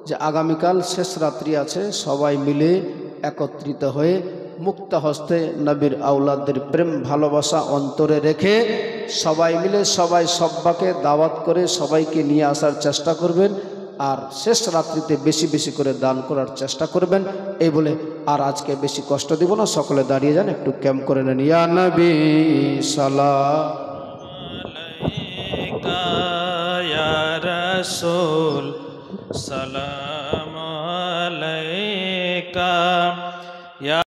যে আগামীকাল শেষ রাত্রি আছে, সবাই মিলে একত্রিত হয়ে মুক্ত হস্তে নবীর আওলাদের প্রেম ভালোবাসা অন্তরে রেখে সবাই মিলে সবাই সব্বাকে দাওয়াত করে সবাইকে নিয়ে আসার চেষ্টা করবেন। আর শেষ রাত্রিতে বেশি বেশি করে দান করার চেষ্টা করবেন। এই বলে আর আজকে বেশি কষ্ট দিব না, সকলে দাঁড়িয়ে যান, একটু ক্যাম্প করে নেন। ইয়া নবী সালাম আলাইকা ইয়া রাসূল সালাম আলাইকা।